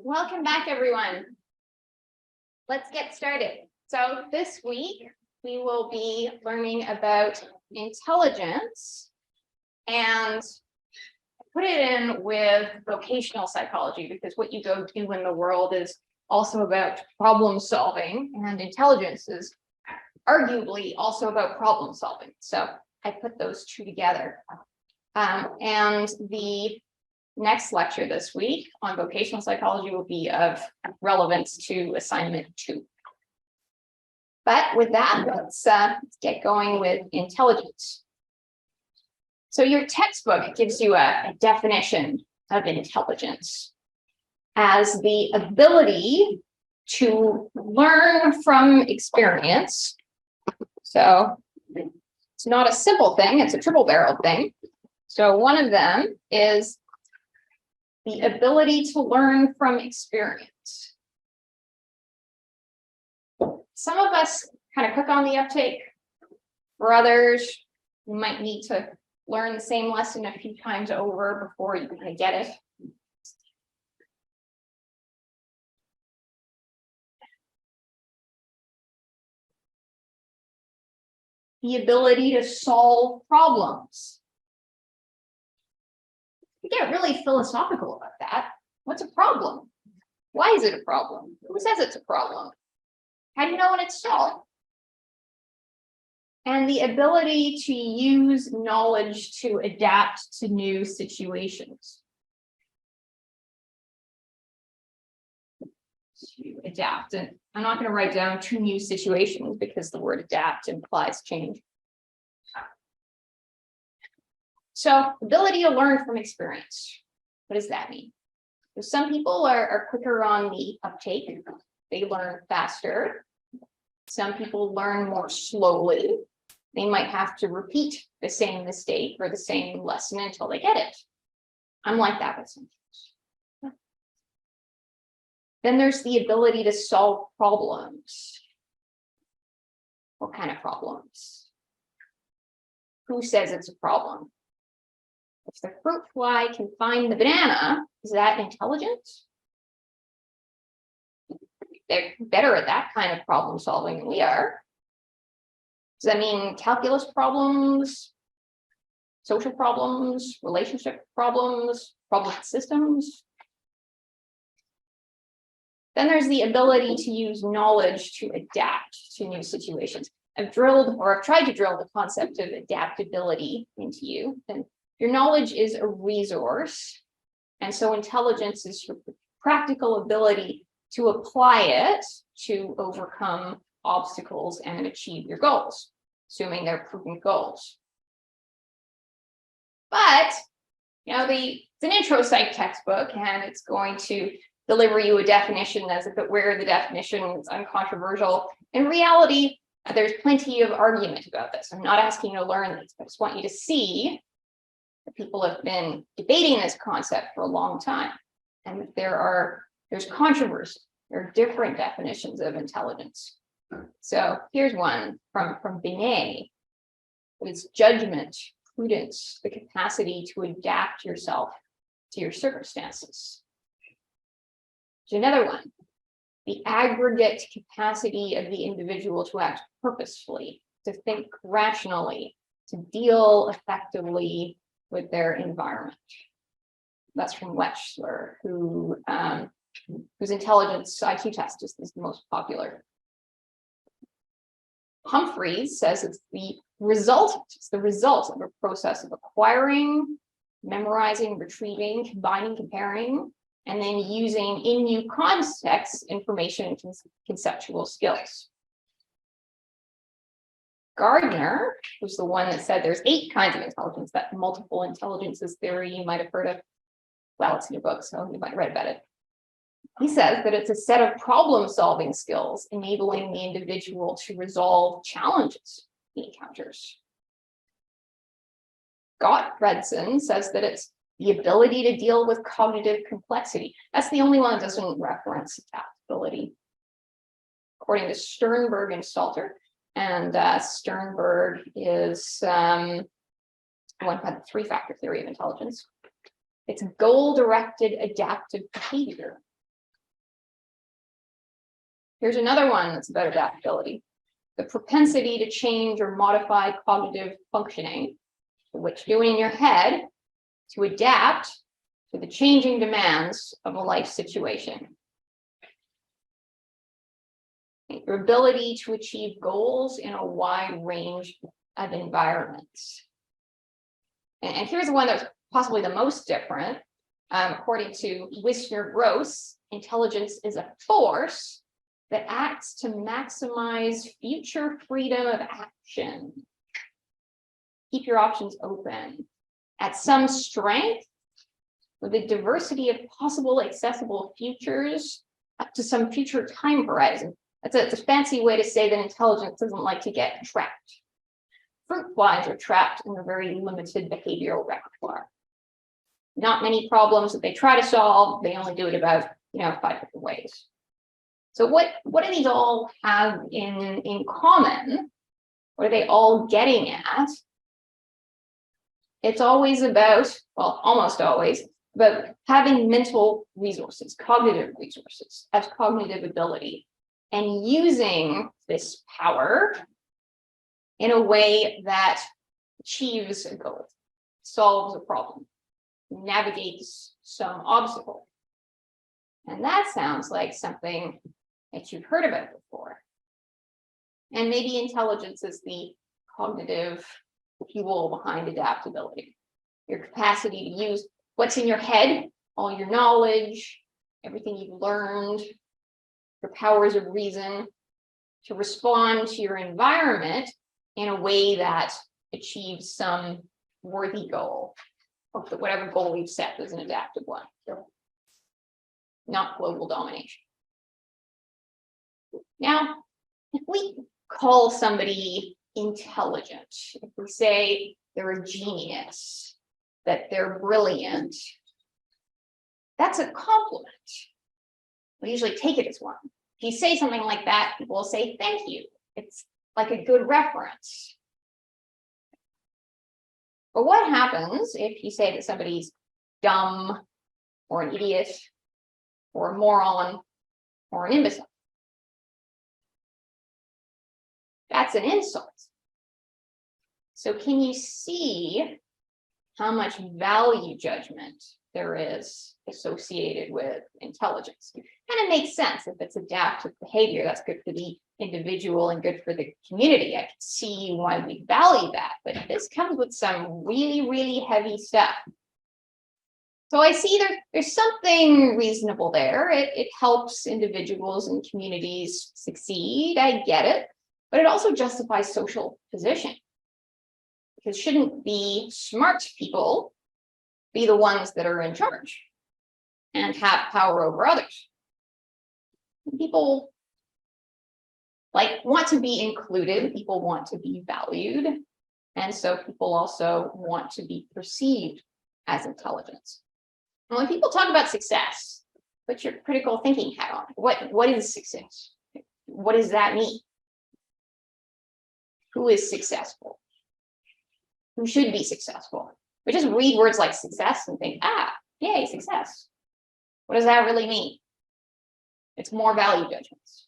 Welcome back, everyone. Let's get started. So this week, we will be learning about intelligence and put it in with vocational psychology, because what you go do in the world is also about problem solving, and intelligence is arguably also about problem solving. So I put those two together. And the next lecture this week on vocational psychology will be of relevance to assignment 2. But with that, let's get going with intelligence. So your textbook gives you a definition of intelligence as the ability to learn from experience. So it's not a simple thing, it's a triple-barreled thing. So one of them is the ability to learn from experience. Some of us kind of click on the uptake. For others, you might need to learn the same lesson a few times over before you kind of get it. The ability to solve problems. We get really philosophical about that. What's a problem? Why is it a problem? Who says it's a problem? How do you know when it's solved? And the ability to use knowledge to adapt to new situations. To adapt. And I'm not going to write down 2 new situations because the word adapt implies change. So, ability to learn from experience. What does that mean? So some people are quicker on the uptake. They learn faster. Some people learn more slowly. They might have to repeat the same mistake or the same lesson until they get it. I'm like that with some things. Then there's the ability to solve problems. What kind of problems? Who says it's a problem? If the fruit fly can find the banana, is that intelligence? They're better at that kind of problem solving than we are. Does that mean calculus problems, social problems, relationship problems, problem systems? Then there's the ability to use knowledge to adapt to new situations. I've tried to drill the concept of adaptability into you. And your knowledge is a resource, and so intelligence is your practical ability to apply it to overcome obstacles and achieve your goals, assuming they're prudent goals. But, it's an intro psych textbook, and it's going to deliver you a definition as if it were the definition is uncontroversial. In reality, there's plenty of argument about this. I'm not asking you to learn this, but I just want you to see people have been debating this concept for a long time, and there's controversy. There are different definitions of intelligence. So here's one from Binet. It's judgment, prudence, the capacity to adapt yourself to your circumstances. There's another one, the aggregate capacity of the individual to act purposefully, to think rationally, to deal effectively with their environment. That's from Wechsler, whose intelligence IQ test is the most popular. Humphreys says it's the result of a process of acquiring, memorizing, retrieving, combining, comparing, and then using in new contexts information and conceptual skills. Gardner was the one that said there's 8 kinds of intelligence, that multiple intelligences theory you might have heard of. Well, it's in your book, so you might write about it. He says that it's a set of problem-solving skills enabling the individual to resolve challenges he encounters. Gottfredson says that it's the ability to deal with cognitive complexity. That's the only one that doesn't reference adaptability. According to Sternberg and Stalter, and Sternberg is one by the 3-factor theory of intelligence. It's goal-directed adaptive behavior. Here's another one that's about adaptability. The propensity to change or modify cognitive functioning, what you're doing in your head to adapt to the changing demands of a life situation. Your ability to achieve goals in a wide range of environments. And here's the one that's possibly the most different. According to Wisner-Gross, intelligence is a force that acts to maximize future freedom of action. Keep your options open. At some strength, with a diversity of possible accessible futures up to some future time horizon. That's a fancy way to say that intelligence doesn't like to get trapped. Fruit flies are trapped in a very limited behavioral repertoire. Not many problems that they try to solve, they only do it about 5 different ways. So what do these all have in common? What are they all getting at? It's always about, well, almost always, about having mental resources, cognitive resources, as cognitive ability, and using this power in a way that achieves a goal, solves a problem, navigates some obstacle. And that sounds like something that you've heard about before. And maybe intelligence is the cognitive fuel behind adaptability. Your capacity to use what's in your head, all your knowledge, everything you've learned, your powers of reason, to respond to your environment in a way that achieves some worthy goal, or whatever goal we've set as an adaptive one, not global domination. Now, if we call somebody intelligent, if we say they're a genius, that they're brilliant, that's a compliment. We usually take it as one. If you say something like that, people will say thank you. It's like a good reference. But what happens if you say that somebody's dumb, or an idiot, or a moron, or an imbecile? That's an insult. So can you see how much value judgment there is associated with intelligence? And it makes sense if it's adaptive behavior, that's good for the individual and good for the community. I can see why we value that, but this comes with some really, really heavy stuff. So I see there's something reasonable there. It helps individuals and communities succeed. I get it, but it also justifies social position. Because shouldn't the smart people be the ones that are in charge and have power over others? People want to be included, people want to be valued, and so people also want to be perceived as intelligent. And when people talk about success, put your critical thinking hat on. What is success? What does that mean? Who is successful? Who should be successful? We just read words like success and think, yay, success. What does that really mean? It's more value judgments.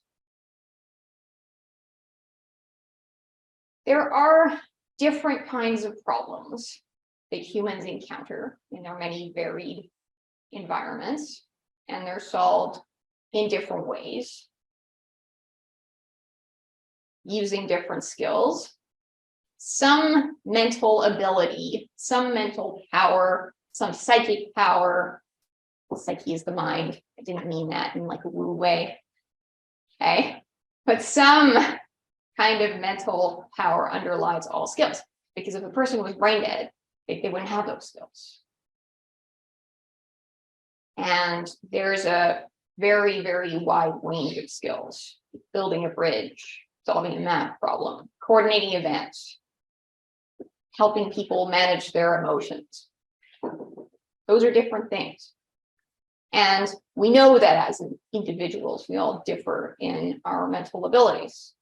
There are different kinds of problems that humans encounter in their many varied environments, and they're solved in different ways, using different skills. Some mental ability, some mental power, some psychic power. Psyche is the mind. I didn't mean that in like a woo way. Okay. But some kind of mental power underlies all skills. Because if a person was brain dead, they wouldn't have those skills. And there's a very, very wide range of skills. Building a bridge, solving a math problem, coordinating events, helping people manage their emotions. Those are different things. And we know that as individuals, we all differ in our mental abilities.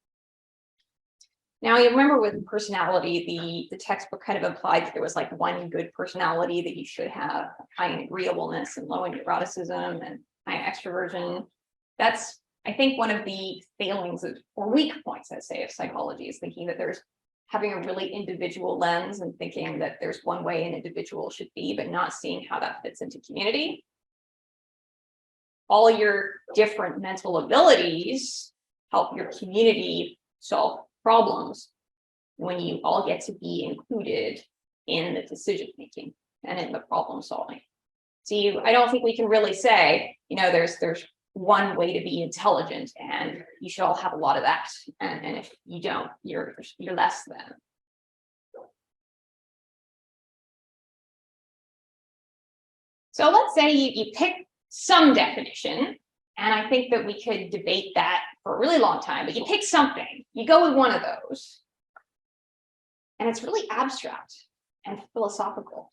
Now, you remember with personality, the textbook kind of implied that there was like one good personality that you should have, high in agreeableness and low in neuroticism and high in extroversion. That's I think one of the failings or weak points, I'd say, of psychology is thinking that there's having a really individual lens and thinking that there's one way an individual should be, but not seeing how that fits into community. All your different mental abilities help your community solve problems when you all get to be included in the decision making and in the problem solving. So I don't think we can really say, there's one way to be intelligent and you should all have a lot of that. And if you don't, you're less than. So let's say you pick some definition, and I think that we could debate that for a really long time, but you pick something, you go with one of those, and it's really abstract and philosophical.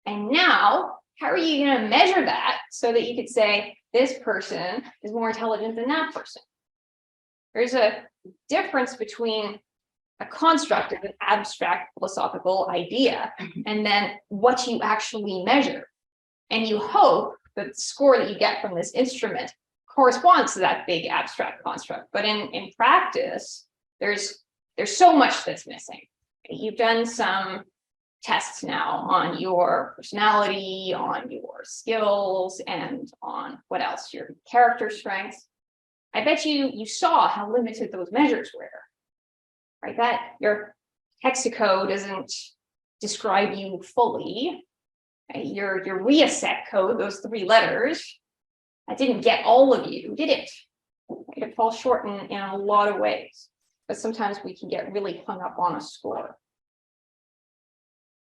And now, how are you going to measure that so that you could say this person is more intelligent than that person? There's a difference between a construct of an abstract philosophical idea and then what you actually measure. And you hope that the score that you get from this instrument corresponds to that big abstract construct. But in practice, there's so much that's missing. You've done some tests now on your personality, on your skills, and on what else, your character strengths. I bet you saw how limited those measures were, right? That your Hexaco doesn't describe you fully. Your REASEC code, those 3 letters, that didn't get all of you, did it? It falls short in a lot of ways, but sometimes we can get really hung up on a score.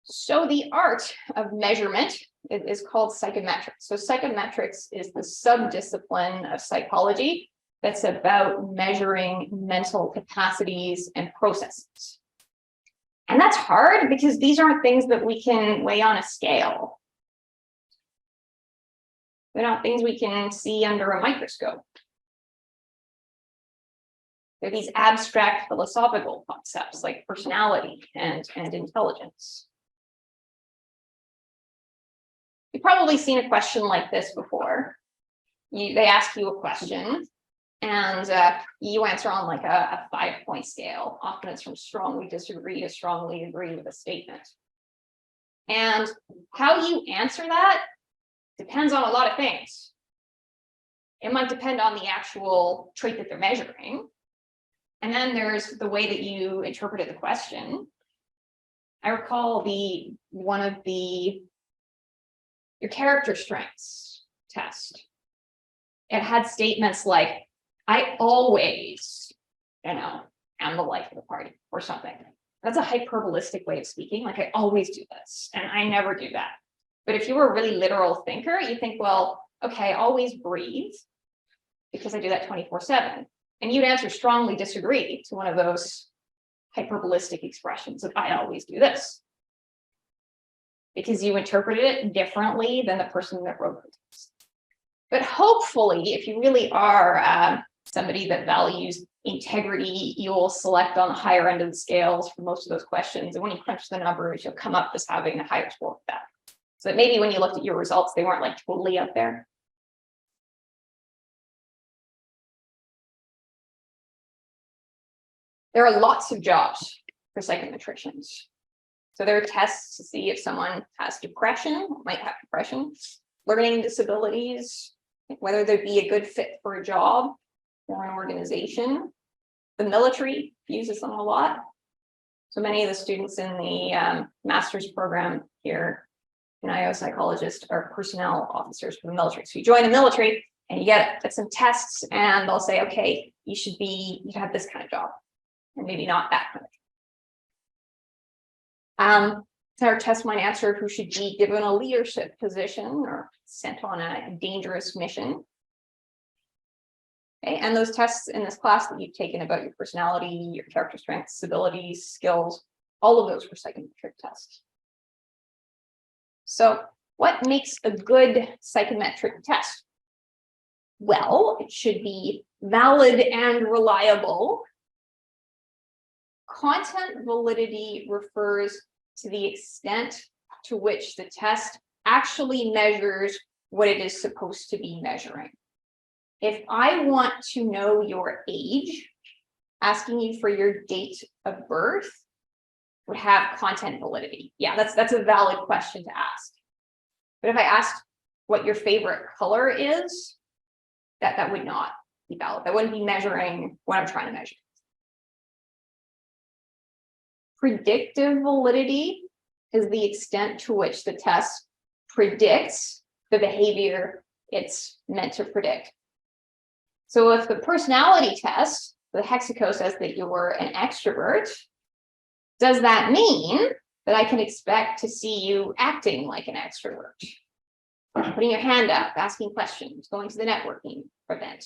So the art of measurement is called psychometrics. So psychometrics is the subdiscipline of psychology that's about measuring mental capacities and processes. And that's hard because these aren't things that we can weigh on a scale. They're not things we can see under a microscope. They're these abstract philosophical concepts like personality and intelligence. You've probably seen a question like this before. They ask you a question, and you answer on like a 5-point scale. Often it's from strongly disagree to strongly agree with a statement. And how you answer that depends on a lot of things. It might depend on the actual trait that they're measuring. And then there's the way that you interpreted the question. I recall one of your character strengths test. It had statements like, I always, am the life of the party or something. That's a hyperbolistic way of speaking. Like, I always do this and I never do that. But if you were a really literal thinker, you think, well, okay, I always breathe because I do that 24/7. And you'd answer strongly disagree to one of those hyperbolistic expressions of I always do this, because you interpreted it differently than the person that wrote the text. But hopefully, if you really are somebody that values integrity, you'll select on the higher end of the scales for most of those questions. And when you crunch the numbers, you'll come up as having a higher score for that. So that maybe when you looked at your results, they weren't like totally out there. There are lots of jobs for psychometricians. So there are tests to see if someone has depression, might have depression, learning disabilities, whether they'd be a good fit for a job or an organization. The military uses them a lot. So many of the students in the master's program here in IO psychologist are personnel officers for the military. So you join the military and you get some tests and they'll say, okay, you have this kind of job and maybe not that kind of job. Our test might answer who should be given a leadership position or sent on a dangerous mission. Okay, and those tests in this class that you've taken about your personality, your character strengths, abilities, skills, all of those were psychometric tests. So what makes a good psychometric test? Well, it should be valid and reliable. Content validity refers to the extent to which the test actually measures what it is supposed to be measuring. If I want to know your age, asking you for your date of birth would have content validity. Yeah, that's a valid question to ask. But if I asked what your favorite color is, that would not be valid. That wouldn't be measuring what I'm trying to measure. Predictive validity is the extent to which the test predicts the behavior it's meant to predict. So if the personality test, the hexaco says that you're an extrovert, does that mean that I can expect to see you acting like an extrovert? Putting your hand up, asking questions, going to the networking event,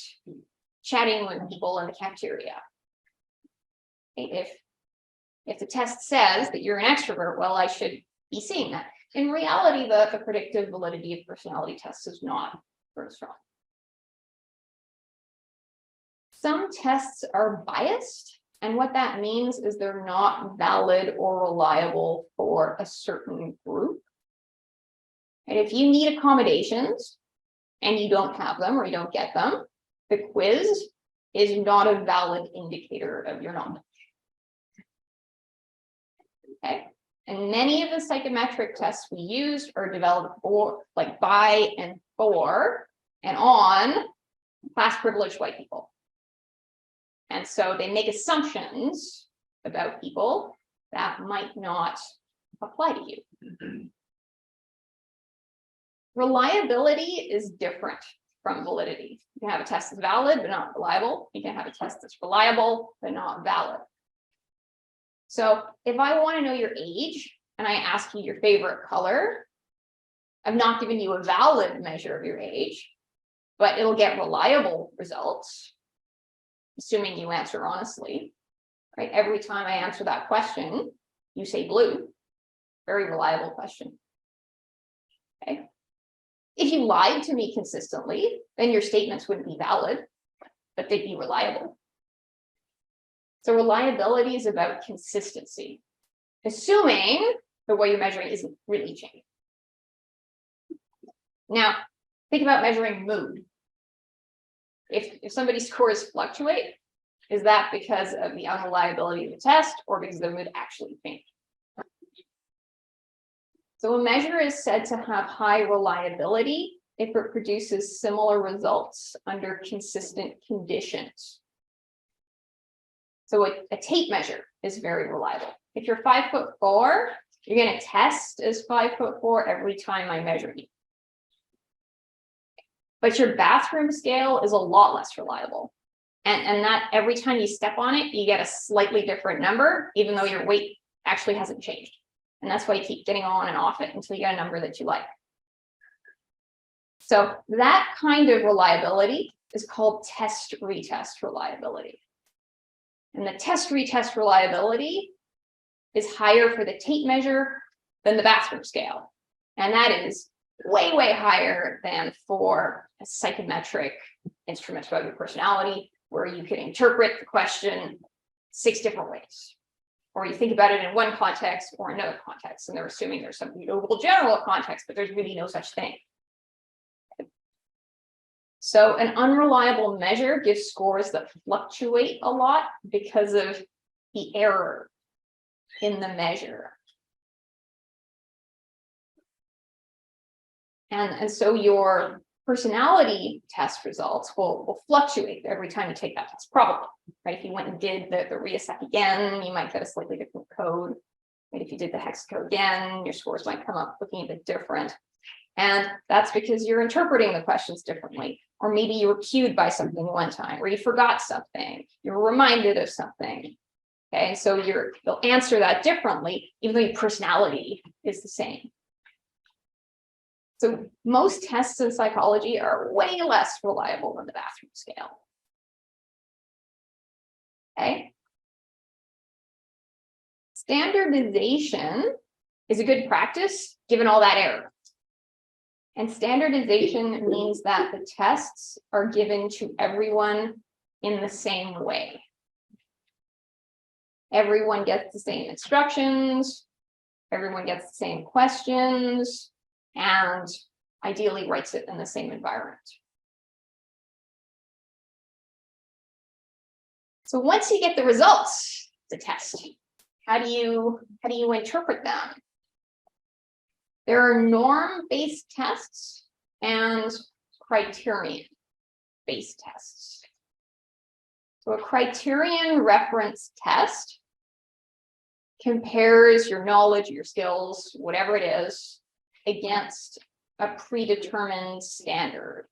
chatting with people in the cafeteria. If the test says that you're an extrovert, well, I should be seeing that. In reality, the predictive validity of personality tests is not very strong. Some tests are biased, and what that means is they're not valid or reliable for a certain group. And if you need accommodations and you don't have them or you don't get them, the quiz is not a valid indicator of your knowledge. Okay, and many of the psychometric tests we used are developed by and for and on class privileged white people. And so they make assumptions about people that might not apply to you. Reliability is different from validity. You can have a test that's valid but not reliable. You can have a test that's reliable but not valid. So if I want to know your age and I ask you your favorite color, I've not given you a valid measure of your age, but it'll get reliable results, assuming you answer honestly, right? Every time I answer that question, you say blue. Very reliable question. Okay. If you lied to me consistently, then your statements wouldn't be valid, but they'd be reliable. So reliability is about consistency, assuming the way you're measuring isn't really changing. Now, think about measuring mood. If somebody's scores fluctuate, is that because of the unreliability of the test or because their mood actually changed? So a measure is said to have high reliability if it produces similar results under consistent conditions. So a tape measure is very reliable. If you're 5'4", you're going to test as 5'4" every time I measure you. But your bathroom scale is a lot less reliable. And that every time you step on it, you get a slightly different number, even though your weight actually hasn't changed. And that's why you keep getting on and off it until you get a number that you like. So that kind of reliability is called test-retest reliability. And the test-retest reliability is higher for the tape measure than the bathroom scale. And that is way, way higher than for a psychometric instrument about your personality, where you can interpret the question 6 different ways. Or you think about it in one context or another context, and they're assuming there's some global general context, but there's really no such thing. So an unreliable measure gives scores that fluctuate a lot because of the error in the measure. And so your personality test results will fluctuate every time you take that test, probably, right? If you went and did the RIASEC again, you might get a slightly different code. Right? If you did the hexaco again, your scores might come up looking a bit different. And that's because you're interpreting the questions differently. Or maybe you were cued by something one time, or you forgot something, you were reminded of something. Okay, and so you'll answer that differently, even though your personality is the same. So most tests in psychology are way less reliable than the bathroom scale. Okay. Standardization is a good practice given all that error. And standardization means that the tests are given to everyone in the same way. Everyone gets the same instructions, everyone gets the same questions, and ideally writes it in the same environment. So once you get the results of the test, how do you interpret them? There are norm-based tests and criterion-based tests. So a criterion reference test compares your knowledge, your skills, whatever it is, against a predetermined standard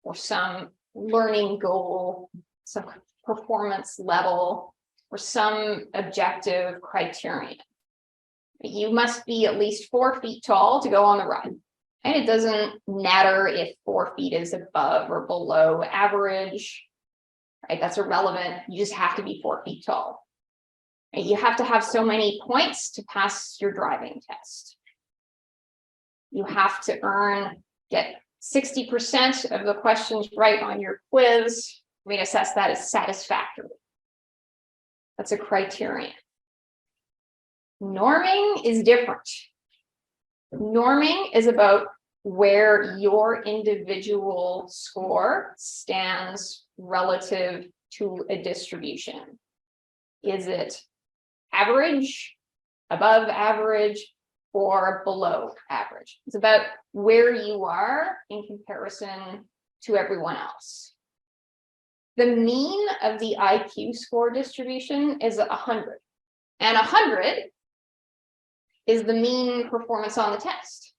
or some learning goal, some performance level, or some objective criterion. You must be at least 4 feet tall to go on the ride. And it doesn't matter if 4 feet is above or below average, right? That's irrelevant. You just have to be 4 feet tall. And you have to have so many points to pass your driving test. You have to get 60% of the questions right on your quiz. We assess that as satisfactory. That's a criterion. Norming is different. Norming is about where your individual score stands relative to a distribution. Is it average, above average, or below average? It's about where you are in comparison to everyone else. The mean of the IQ score distribution is 100. And 100 is the mean performance on the test.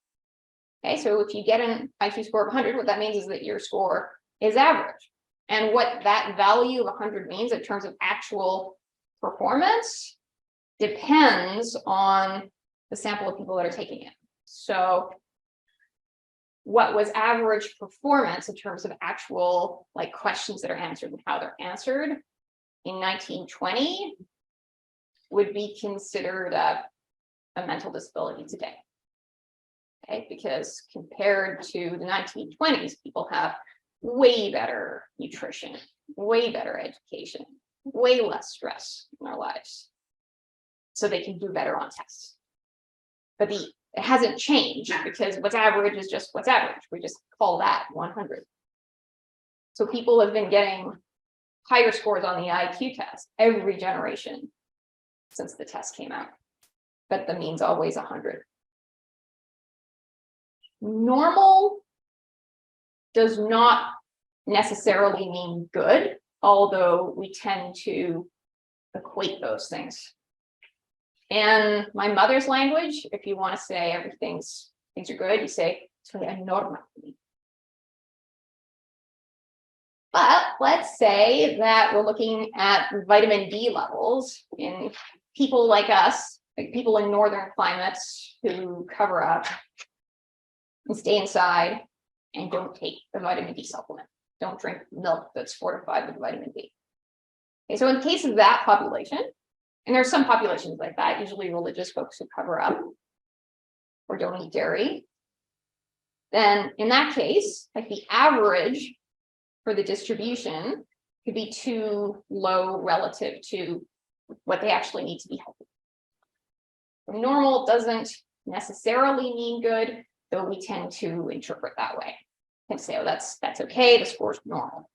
Okay, so if you get an IQ score of 100, what that means is that your score is average. And what that value of 100 means in terms of actual performance depends on the sample of people that are taking it. So what was average performance in terms of actual questions that are answered and how they're answered in 1920 would be considered a mental disability today. Okay, because compared to the 1920s, people have way better nutrition, way better education, way less stress in their lives. So they can do better on tests. But it hasn't changed because what's average is just what's average. We just call that 100. So people have been getting higher scores on the IQ test every generation since the test came out. But the mean's always 100. Normal does not necessarily mean good, although we tend to equate those things. In my mother's language, if you want to say things are good, you say normal. But let's say that we're looking at vitamin D levels in people like us, like people in northern climates who cover up and stay inside and don't take the vitamin D supplement. Don't drink milk that's fortified with vitamin D. Okay, so in the case of that population, and there's some populations like that, usually religious folks who cover up or don't eat dairy, then in that case, the average for the distribution could be too low relative to what they actually need to be healthy. Normal doesn't necessarily mean good, though we tend to interpret that way and say, oh, that's okay, the score's normal.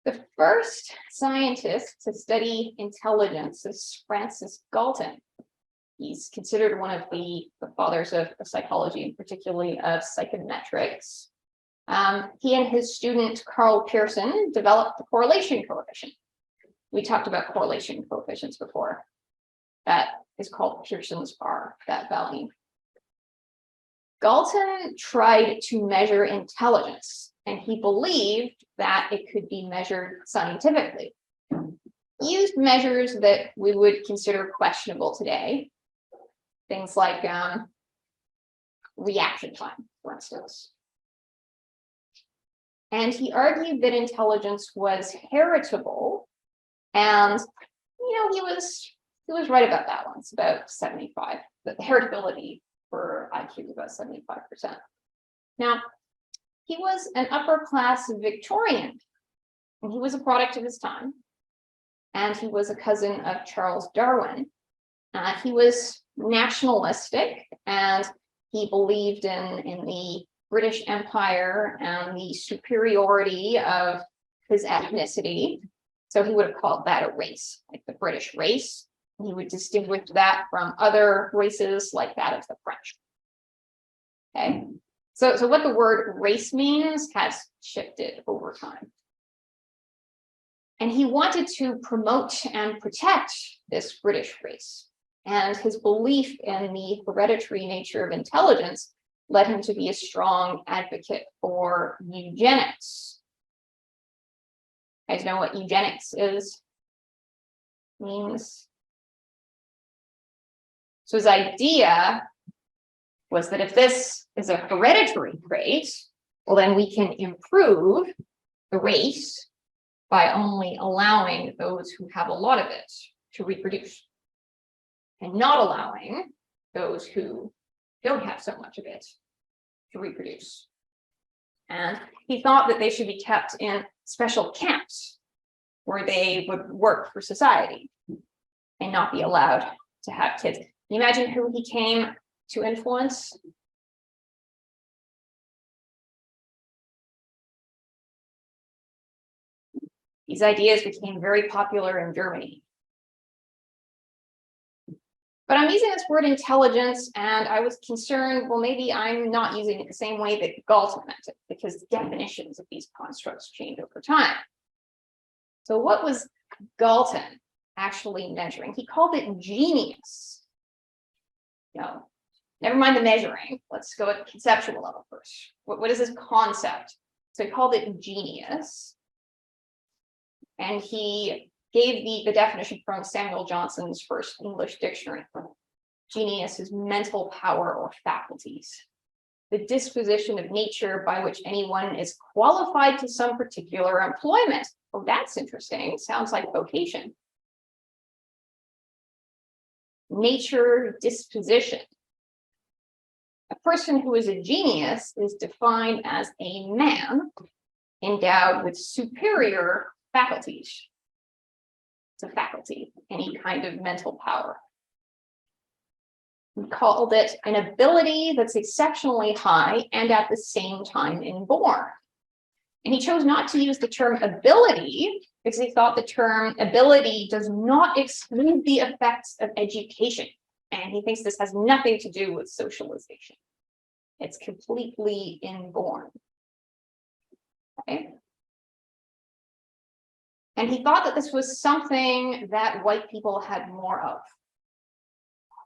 The first scientist to study intelligence is Francis Galton. He's considered one of the fathers of psychology, and particularly of psychometrics. He and his student, Carl Pearson, developed the correlation coefficient. We talked about correlation coefficients before. That is called Pearson's R, that value. Galton tried to measure intelligence, and he believed that it could be measured scientifically. He used measures that we would consider questionable today, things like reaction time, for instance. And he argued that intelligence was heritable, and he was right about that one. It's about 75. The heritability for IQ is about 75%. Now, he was an upper class Victorian, and he was a product of his time, and he was a cousin of Charles Darwin. He was nationalistic, and he believed in the British Empire and the superiority of his ethnicity. So he would have called that a race, like the British race. He would distinguish that from other races like that of the French. Okay, so what the word race means has shifted over time. And he wanted to promote and protect this British race. And his belief in the hereditary nature of intelligence led him to be a strong advocate for eugenics. You guys know what eugenics means? So his idea was that if this is a hereditary trait, well, then we can improve the race by only allowing those who have a lot of it to reproduce and not allowing those who don't have so much of it to reproduce. And he thought that they should be kept in special camps where they would work for society and not be allowed to have kids. Can you imagine who he came to influence? These ideas became very popular in Germany. But I'm using this word intelligence, and I was concerned, well, maybe I'm not using it the same way that Galton meant it, because the definitions of these constructs change over time. So what was Galton actually measuring? He called it genius. No, never mind the measuring. Let's go at the conceptual level first. What is this concept? So he called it genius. And he gave the definition from Samuel Johnson's first English dictionary. Genius is mental power or faculties, the disposition of nature by which anyone is qualified to some particular employment. Oh, that's interesting. Sounds like vocation. Nature, disposition. A person who is a genius is defined as a man endowed with superior faculties. It's a faculty, any kind of mental power. We called it an ability that's exceptionally high and at the same time inborn. And he chose not to use the term ability because he thought the term ability does not exclude the effects of education. And he thinks this has nothing to do with socialization. It's completely inborn. Okay. And he thought that this was something that white people had more of.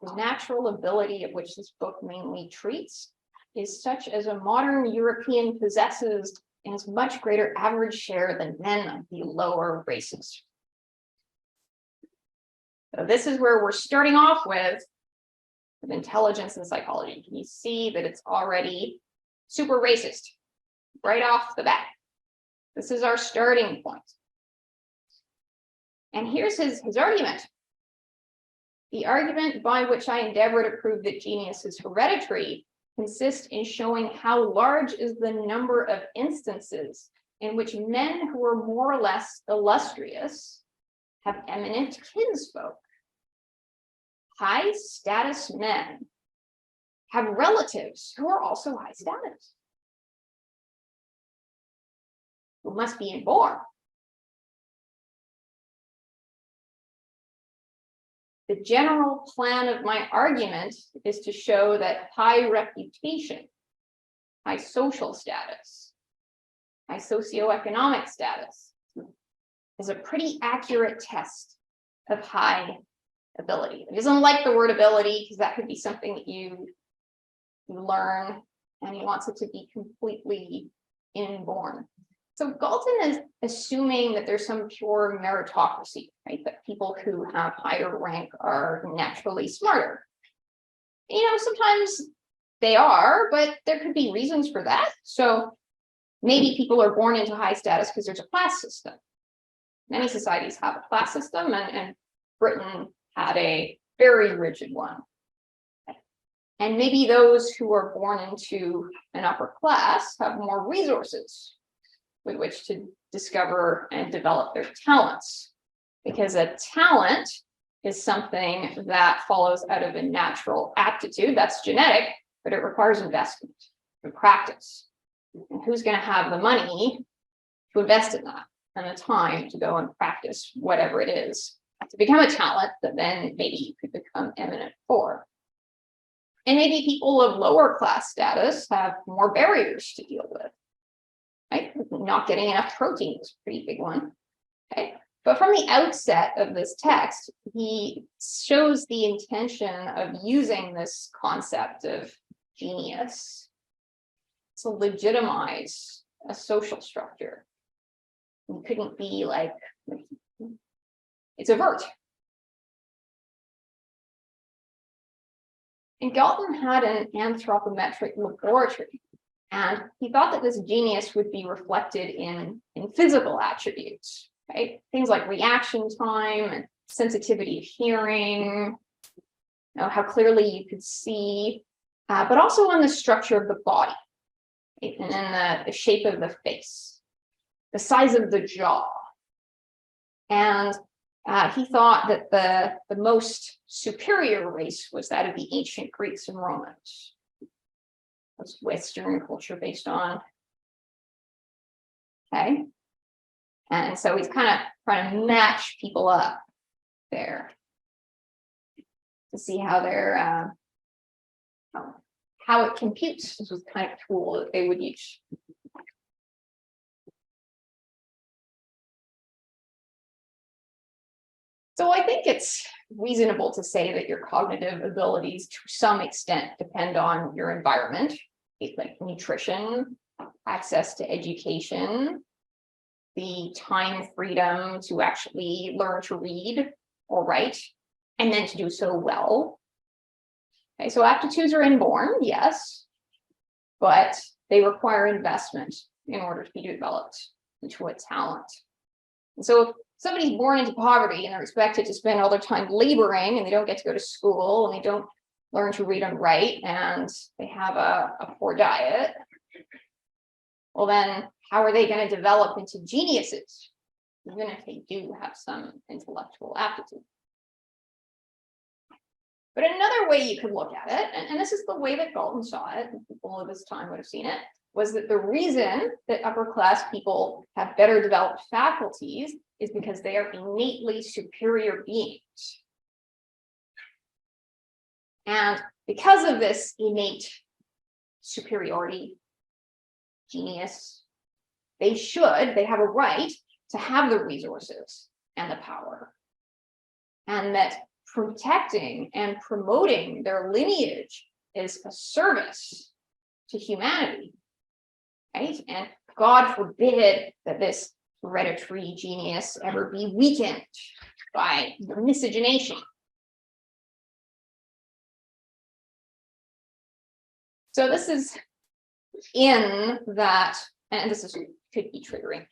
The natural ability of which this book mainly treats is such as a modern European possesses in its much greater average share than men of the lower races. So this is where we're starting off with intelligence and psychology. Can you see that it's already super racist right off the bat? This is our starting point. And here's his argument. The argument by which I endeavor to prove that genius is hereditary consists in showing how large is the number of instances in which men who are more or less illustrious have eminent kinsfolk. High status men have relatives who are also high status, who must be inborn. The general plan of my argument is to show that high reputation, high social status, high socioeconomic status is a pretty accurate test of high ability. It doesn't like the word ability because that could be something that you learn, and he wants it to be completely inborn. So Galton is assuming that there's some pure meritocracy, right? That people who have higher rank are naturally smarter. You know, sometimes they are, but there could be reasons for that. So maybe people are born into high status because there's a class system. Many societies have a class system, and Britain had a very rigid one. And maybe those who are born into an upper class have more resources with which to discover and develop their talents, because a talent is something that follows out of a natural aptitude that's genetic, but it requires investment. the practice. And who's going to have the money to invest in that and the time to go and practice whatever it is to become a talent that then maybe you could become eminent for. And maybe people of lower class status have more barriers to deal with. Right? Not getting enough protein is a pretty big one. Okay. But from the outset of this text, he shows the intention of using this concept of genius to legitimize a social structure. You couldn't be like, it's overt. And Galton had an anthropometric laboratory, and he thought that this genius would be reflected in physical attributes, right? Things like reaction time and sensitivity of hearing, how clearly you could see, but also on the structure of the body, right? And in the shape of the face, the size of the jaw. And he thought that the most superior race was that of the ancient Greeks and Romans. That's Western culture based on. Okay. And so he's kind of trying to match people up there to see how they're, how it computes. This was kind of a tool that they would use. So I think it's reasonable to say that your cognitive abilities to some extent depend on your environment, like nutrition, access to education, the time freedom to actually learn to read or write, and then to do so well. Okay, so aptitudes are inborn, yes, but they require investment in order to be developed into a talent. And so if somebody's born into poverty and they're expected to spend all their time laboring and they don't get to go to school and they don't learn to read and write and they have a poor diet, well then how are they going to develop into geniuses, even if they do have some intellectual aptitude? But another way you could look at it, and this is the way that Galton saw it, and people of his time would have seen it, was that the reason that upper class people have better developed faculties is because they are innately superior beings. And because of this innate superiority, genius, they have a right to have the resources and the power. And that protecting and promoting their lineage is a service to humanity, right? And God forbid that this hereditary genius ever be weakened by miscegenation. So this is in that, and this is could be triggering.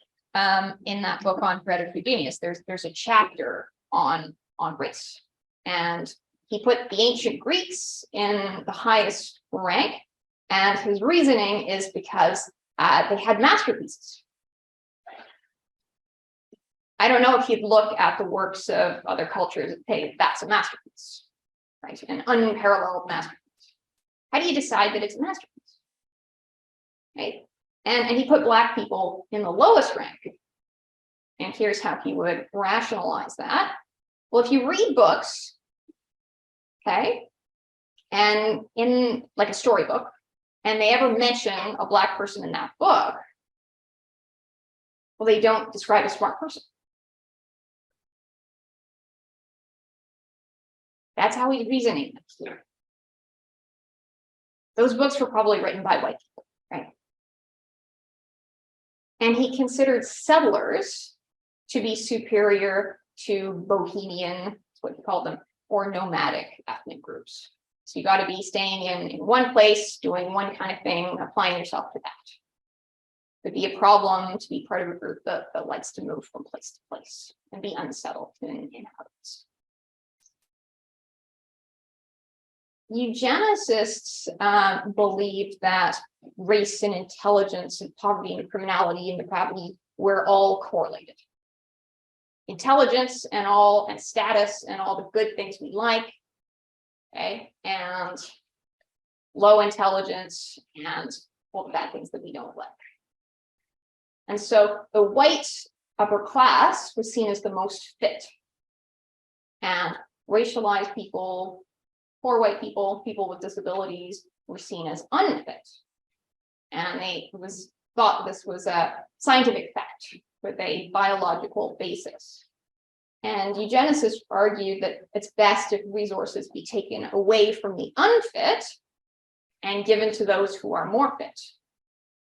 In that book on hereditary genius, there's a chapter on race, and he put the ancient Greeks in the highest rank, and his reasoning is because they had masterpieces. I don't know if you'd look at the works of other cultures and say that's a masterpiece, right? An unparalleled masterpiece. How do you decide that it's a masterpiece, right? And he put Black people in the lowest rank. And here's how he would rationalize that. Well, if you read books, okay, and in like a storybook, and they ever mention a Black person in that book, well, they don't describe a smart person. That's how he's reasoning here. Those books were probably written by white people, right? And he considered settlers to be superior to bohemian, that's what he called them, or nomadic ethnic groups. So you got to be staying in one place, doing one kind of thing, applying yourself to that. It'd be a problem to be part of a group that likes to move from place to place and be unsettled in habits. Eugenicists believed that race and intelligence and poverty and criminality and depravity were all correlated. Intelligence and status and all the good things we like, okay, and low intelligence and all the bad things that we don't like. And so the white upper class was seen as the most fit. And racialized people, poor white people, people with disabilities were seen as unfit. And it was thought this was a scientific fact with a biological basis. And eugenicists argued that it's best if resources be taken away from the unfit and given to those who are more fit,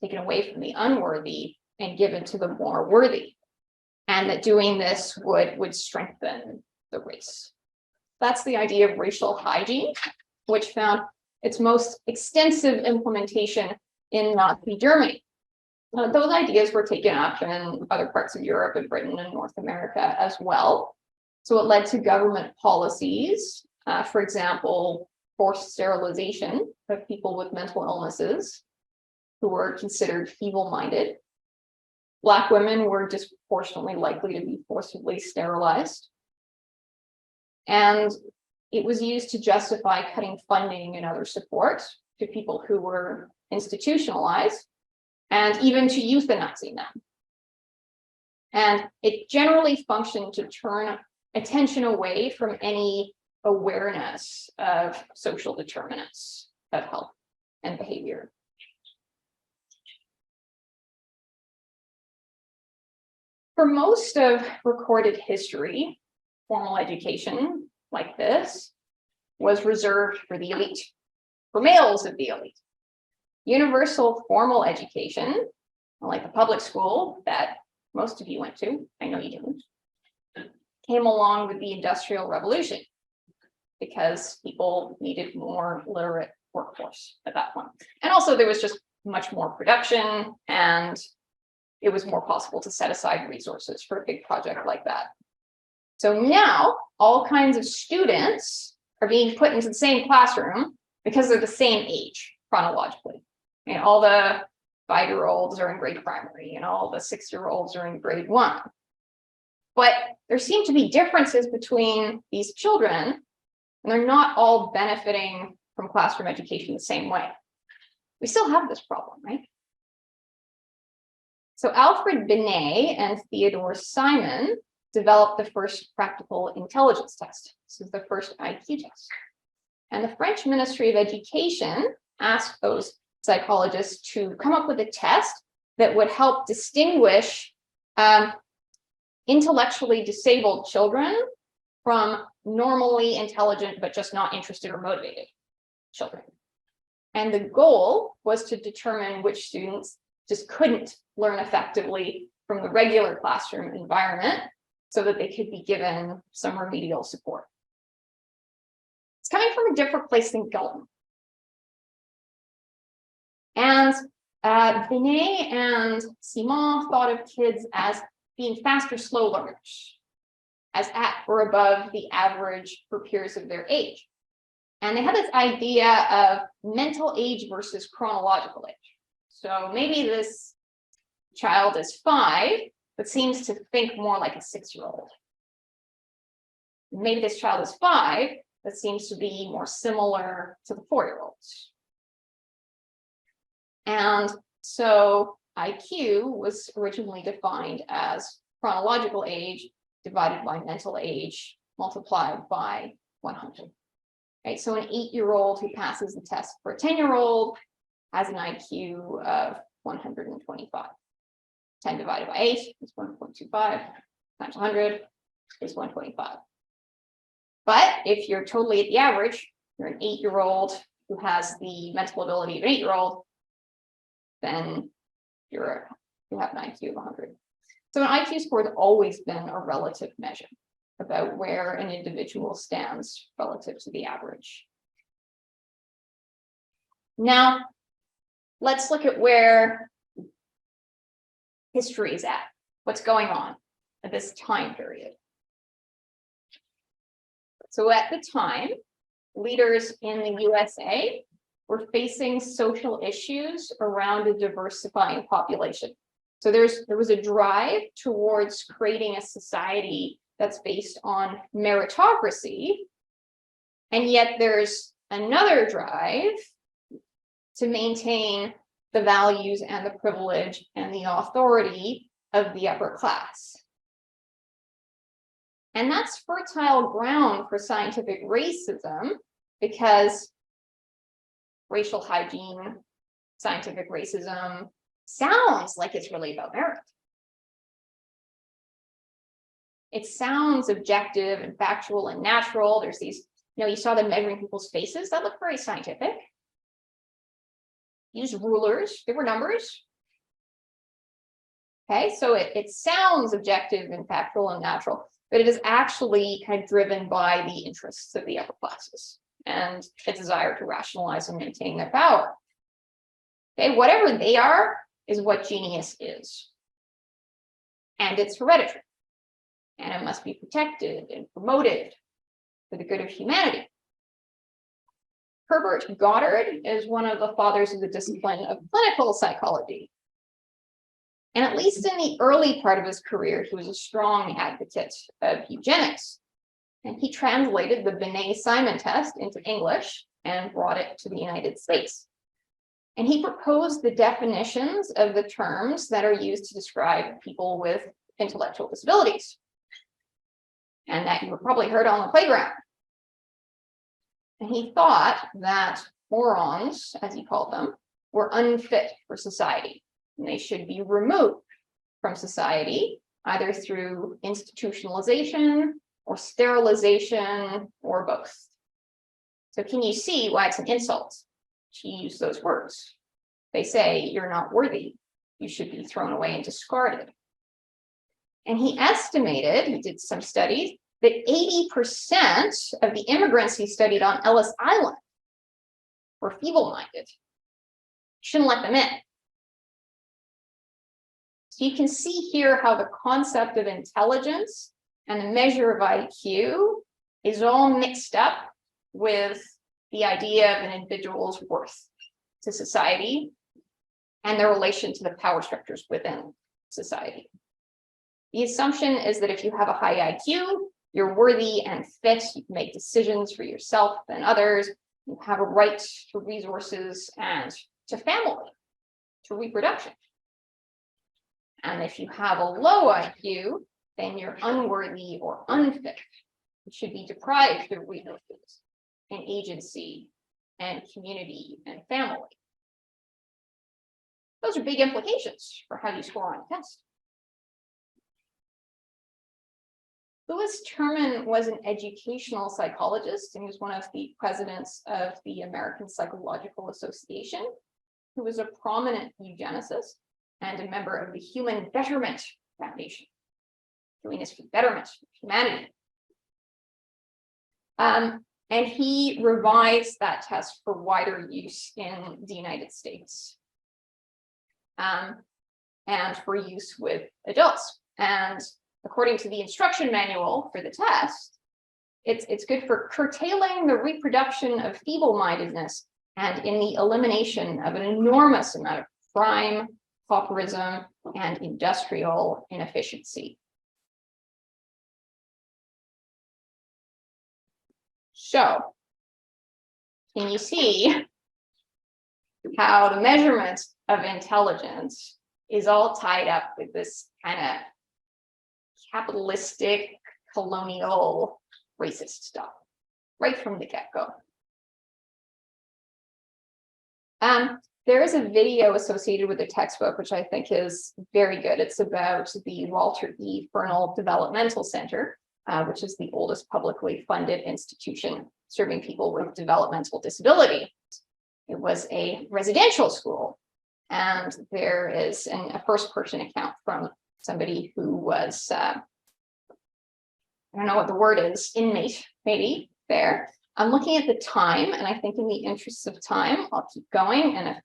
taken away from the unworthy and given to the more worthy. And that doing this would strengthen the race. That's the idea of racial hygiene, which found its most extensive implementation in Nazi Germany. Those ideas were taken up in other parts of Europe and Britain and North America as well. So it led to government policies, for example, forced sterilization of people with mental illnesses who were considered feeble-minded. Black women were disproportionately likely to be forcibly sterilized. And it was used to justify cutting funding and other support to people who were institutionalized, and even to euthanizing them. And it generally functioned to turn attention away from any awareness of social determinants of health and behavior. For most of recorded history, formal education like this was reserved for the elite, for males of the elite. Universal formal education, like the public school that most of you went to, I know you didn't, came along with the Industrial Revolution because people needed more literate workforce at that point. And also there was just much more production and it was more possible to set aside resources for a big project like that. So now all kinds of students are being put into the same classroom because they're the same age chronologically. And all the 5-year-olds are in grade primary and all the 6-year-olds are in grade 1. But there seem to be differences between these children, and they're not all benefiting from classroom education the same way. We still have this problem, right? So Alfred Binet and Theodore Simon developed the first practical intelligence test. This is the first IQ test. And the French Ministry of Education asked those psychologists to come up with a test that would help distinguish intellectually disabled children from normally intelligent but just not interested or motivated children. And the goal was to determine which students just couldn't learn effectively from the regular classroom environment so that they could be given some remedial support. It's coming from a different place than Galton. And Binet and Simon thought of kids as being fast or slow learners, as at or above the average for peers of their age. And they had this idea of mental age versus chronological age. So maybe this child is 5, but seems to think more like a 6-year-old. Maybe this child is 5, but seems to be more similar to the 4-year-olds. And so IQ was originally defined as chronological age divided by mental age multiplied by 100. Right, so an 8-year-old who passes the test for a 10-year-old has an IQ of 125. 10 divided by 8 is 1.25 times 100 is 125. But if you're totally at the average, you're an 8-year-old who has the mental ability of an 8-year-old, then you have an IQ of 100. So an IQ score has always been a relative measure about where an individual stands relative to the average. Now, let's look at where history is at, what's going on at this time period. So at the time, leaders in the USA were facing social issues around a diversifying population. So there was a drive towards creating a society that's based on meritocracy, and yet there's another drive to maintain the values and the privilege and the authority of the upper class. And that's fertile ground for scientific racism, because racial hygiene, scientific racism sounds like it's really about merit. It sounds objective and factual and natural. There's these, you saw them measuring people's faces. That looked very scientific. Use rulers, there were numbers. Okay, so it sounds objective and factual and natural, but it is actually kind of driven by the interests of the upper classes and a desire to rationalize and maintain their power. Okay, whatever they are is what genius is. And it's hereditary. And it must be protected and promoted for the good of humanity. Herbert Goddard is one of the fathers of the discipline of clinical psychology. And at least in the early part of his career, he was a strong advocate of eugenics. And he translated the Binet-Simon test into English and brought it to the United States. And he proposed the definitions of the terms that are used to describe people with intellectual disabilities, and that you probably heard on the playground. And he thought that morons, as he called them, were unfit for society, and they should be removed from society, either through institutionalization or sterilization or both. So can you see why it's an insult to use those words? They say you're not worthy, you should be thrown away and discarded. And he estimated, he did some studies, that 80% of the immigrants he studied on Ellis Island were feeble-minded. Shouldn't let them in. So you can see here how the concept of intelligence and the measure of IQ is all mixed up with the idea of an individual's worth to society and their relation to the power structures within society. The assumption is that if you have a high IQ, you're worthy and fit, you can make decisions for yourself and others, you have a right to resources and to family, to reproduction. And if you have a low IQ, then you're unworthy or unfit. You should be deprived of resources and agency and community and family. Those are big implications for how you score on a test. Louis Terman was an educational psychologist, and he was one of the presidents of the American Psychological Association, who was a prominent eugenicist and a member of the Human Betterment Foundation, doing this for the betterment of humanity. And he revised that test for wider use in the United States and for use with adults. And according to the instruction manual for the test, it's good for curtailing the reproduction of feeble-mindedness and in the elimination of an enormous amount of crime, pauperism, and industrial inefficiency. So, can you see how the measurement of intelligence is all tied up with this kind of capitalistic, colonial, racist stuff, right from the get-go. There is a video associated with the textbook, which I think is very good. It's about the Walter E. Fernald Developmental Center, which is the oldest publicly funded institution serving people with developmental disability. It was a residential school, and there is a first-person account from somebody who was, I don't know what the word is, inmate, maybe, there. I'm looking at the time, and I think in the interests of time, I'll keep going, and if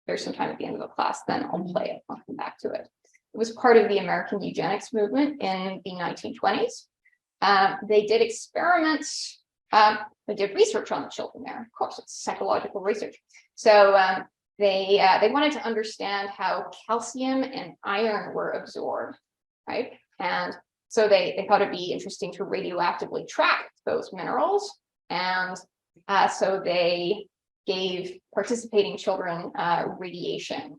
there's some time at the end of the class, then I'll play it, I'll come back to it. It was part of the American eugenics movement in the 1920s. They did experiments, they did research on the children there. Of course, it's psychological research. So they wanted to understand how calcium and iron were absorbed, right? And so they thought it'd be interesting to radioactively track those minerals. And so they gave participating children radiation.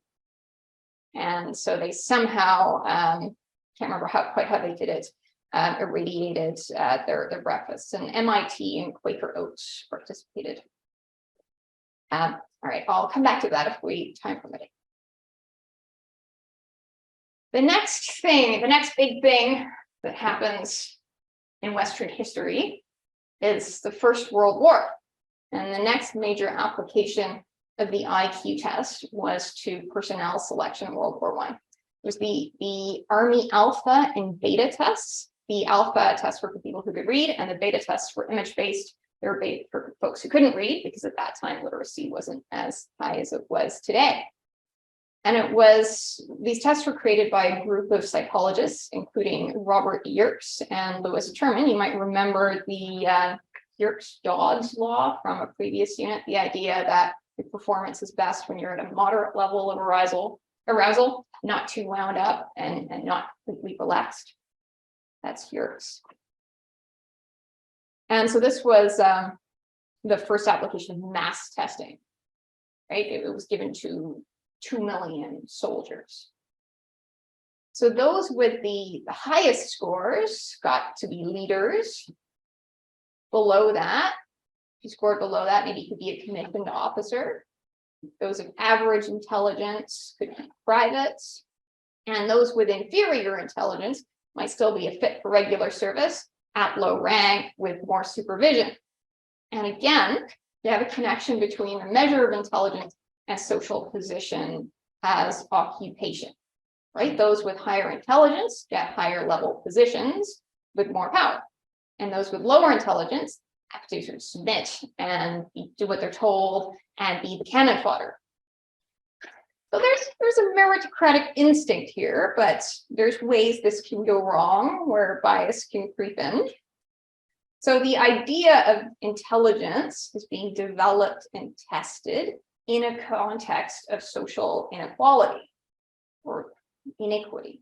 And so they somehow, can't remember quite how they did it, irradiated their breakfasts. And MIT and Quaker Oats participated. All right, I'll come back to that if we time permitting. The next big thing that happens in Western history is the First World War. And the next major application of the IQ test was to personnel selection in World War I. It was the Army Alpha and Beta tests. The Alpha tests were for people who could read, and the Beta tests were image-based. They were based for folks who couldn't read, because at that time literacy wasn't as high as it was today. And these tests were created by a group of psychologists, including Robert Yerkes and Louis Terman. You might remember the Yerkes-Dodds law from a previous unit, the idea that your performance is best when you're at a moderate level of arousal, not too wound up and not completely relaxed. That's Yerkes. And so this was the first application of mass testing, right? It was given to 2 million soldiers. So those with the highest scores got to be leaders. Below that, if you scored below that, maybe you could be a commissioned officer. Those of average intelligence could be privates. And those with inferior intelligence might still be a fit for regular service at low rank with more supervision. And again, you have a connection between the measure of intelligence and social position as occupation, right? Those with higher intelligence get higher level positions with more power. And those with lower intelligence have to sort of submit and do what they're told and be the cannon fodder. So there's a meritocratic instinct here, but there's ways this can go wrong where bias can creep in. So the idea of intelligence is being developed and tested in a context of social inequality or inequity.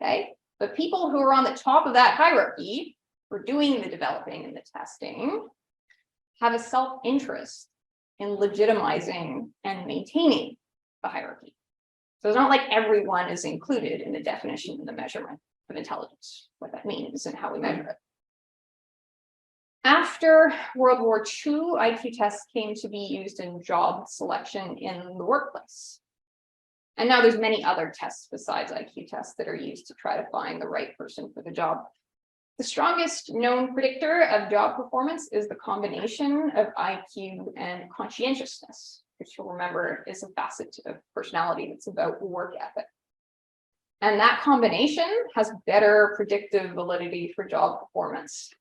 Okay, but people who are on the top of that hierarchy, who are doing the developing and the testing, have a self-interest in legitimizing and maintaining the hierarchy. So it's not like everyone is included in the definition and the measurement of intelligence, what that means and how we measure it. After World War II, IQ tests came to be used in job selection in the workplace. And now there's many other tests besides IQ tests that are used to try to find the right person for the job. The strongest known predictor of job performance is the combination of IQ and conscientiousness, which you'll remember is a facet of personality that's about work ethic. And that combination has better predictive validity for job performance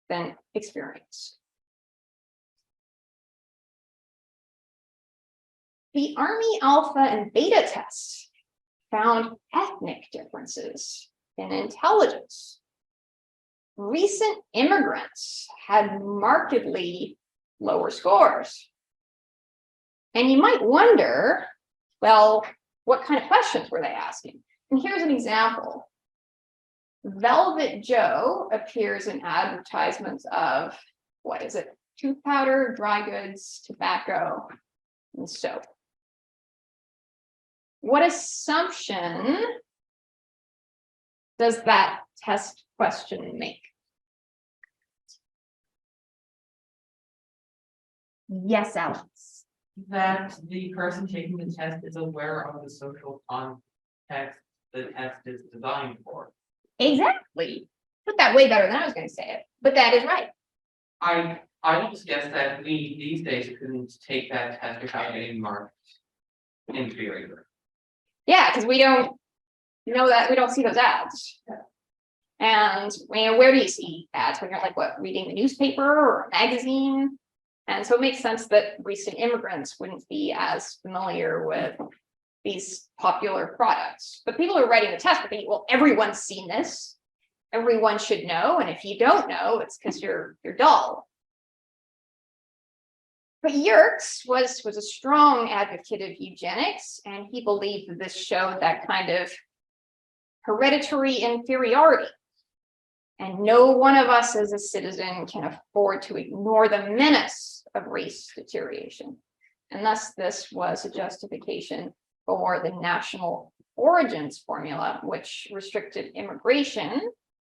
than experience. The Army Alpha and Beta tests found ethnic differences in intelligence. Recent immigrants had markedly lower scores. And you might wonder, well, what kind of questions were they asking? And here's an example. Velvet Joe appears in advertisements of, what is it? Tooth powder, dry goods, tobacco, and soap. What assumption does that test question make? Yes, Alex. That the person taking the test is aware of the social context the test is designed for. Exactly. Put that way better than I was going to say it, but that is right. I would just guess that we these days couldn't take that test without getting marked inferior. Yeah, because we don't know that, we don't see those ads. And where do you see ads? When you're like, what, reading the newspaper or a magazine? And so it makes sense that recent immigrants wouldn't be as familiar with these popular products. But people who are writing the test are thinking, well, everyone's seen this. Everyone should know. And if you don't know, it's because you're dull. But Yerkes was a strong advocate of eugenics, and he believed that this showed that kind of hereditary inferiority. And no one of us as a citizen can afford to ignore the menace of race deterioration. And thus, this was a justification for the national origins formula, which restricted immigration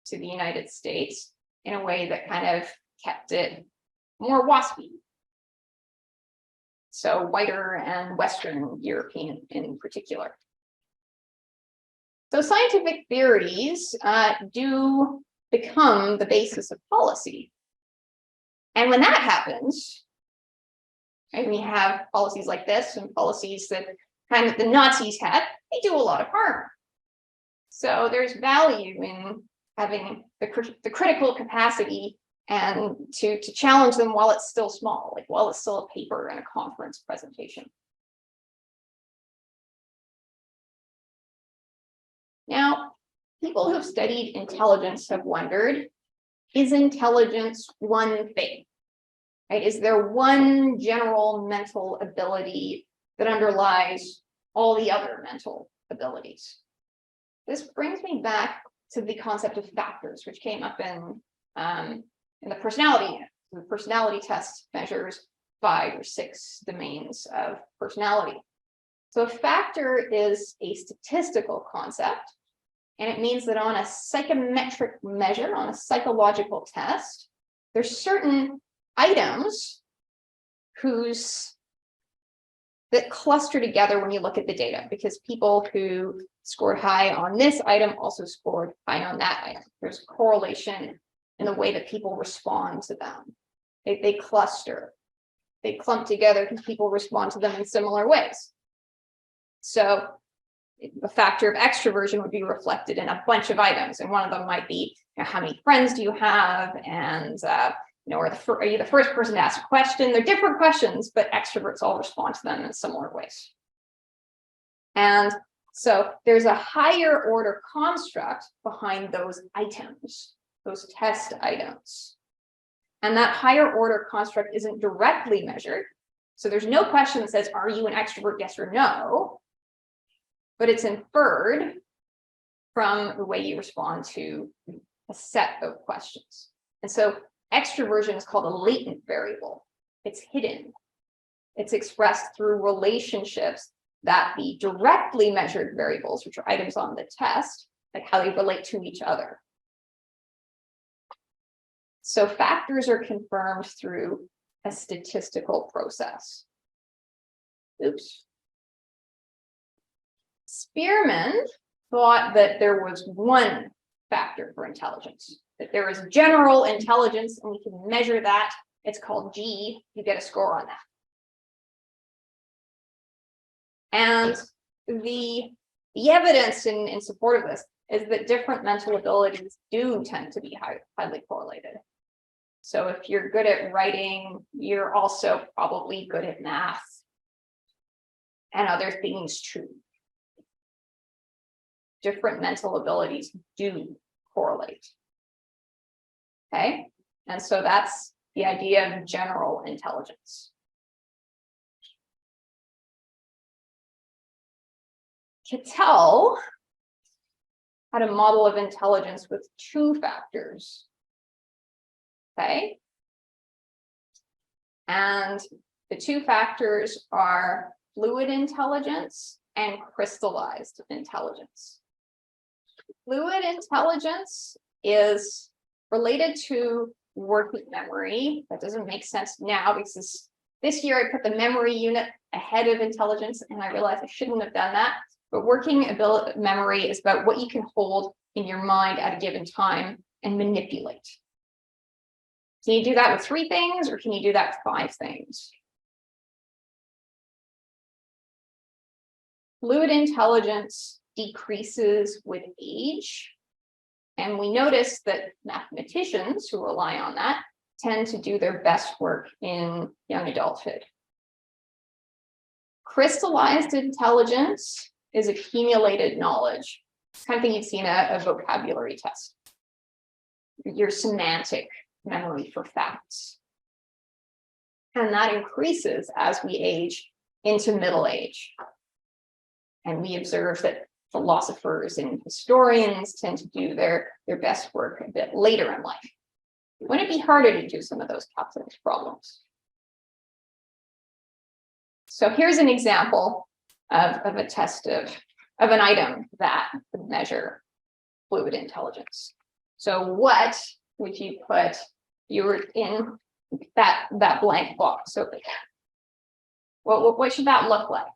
to the United States in a way that kind of kept it more waspy. So whiter and Western European in particular. So scientific theories do become the basis of policy. And when that happens, and we have policies like this and policies that kind of the Nazis had, they do a lot of harm. So there's value in having the critical capacity and to challenge them while it's still small, like while it's still a paper and a conference presentation. Now, people who've studied intelligence have wondered, is intelligence one thing? Right? Is there one general mental ability that underlies all the other mental abilities? This brings me back to the concept of factors, which came up in the personality. The personality test measures 5 or 6 domains of personality. So a factor is a statistical concept, and it means that on a psychometric measure, on a psychological test, there's certain items that cluster together when you look at the data, because people who scored high on this item also scored high on that item. There's correlation in the way that people respond to them. They cluster, they clump together because people respond to them in similar ways. So the factor of extroversion would be reflected in a bunch of items, and one of them might be, how many friends do you have, and are you the first person to ask a question? They're different questions, but extroverts all respond to them in similar ways. And so there's a higher order construct behind those items, those test items. And that higher order construct isn't directly measured. So there's no question that says, are you an extrovert, yes or no? But it's inferred from the way you respond to a set of questions. And so extroversion is called a latent variable. It's hidden. It's expressed through relationships that the directly measured variables, which are items on the test, like how they relate to each other. So factors are confirmed through a statistical process. Oops. Spearman thought that there was one factor for intelligence, that there is general intelligence and we can measure that. It's called G. You get a score on that. And the evidence in support of this is that different mental abilities do tend to be highly correlated. So if you're good at writing, you're also probably good at math and other things too. Different mental abilities do correlate. Okay, and so that's the idea of general intelligence. Cattell had a model of intelligence with 2 factors. Okay, and the 2 factors are fluid intelligence and crystallized intelligence. Fluid intelligence is related to working memory. That doesn't make sense now because this year I put the memory unit ahead of intelligence and I realized I shouldn't have done that. But working memory is about what you can hold in your mind at a given time and manipulate. Can you do that with 3 things or can you do that with 5 things? Fluid intelligence decreases with age. And we notice that mathematicians who rely on that tend to do their best work in young adulthood. Crystallized intelligence is accumulated knowledge. It's kind of thing you'd see in a vocabulary test. Your semantic memory for facts. And that increases as we age into middle age. And we observe that philosophers and historians tend to do their best work a bit later in life. Wouldn't it be harder to do some of those calculus problems? So here's an example of a test of an item that would measure fluid intelligence. So what would you put, you were in that blank box? So what should that look like?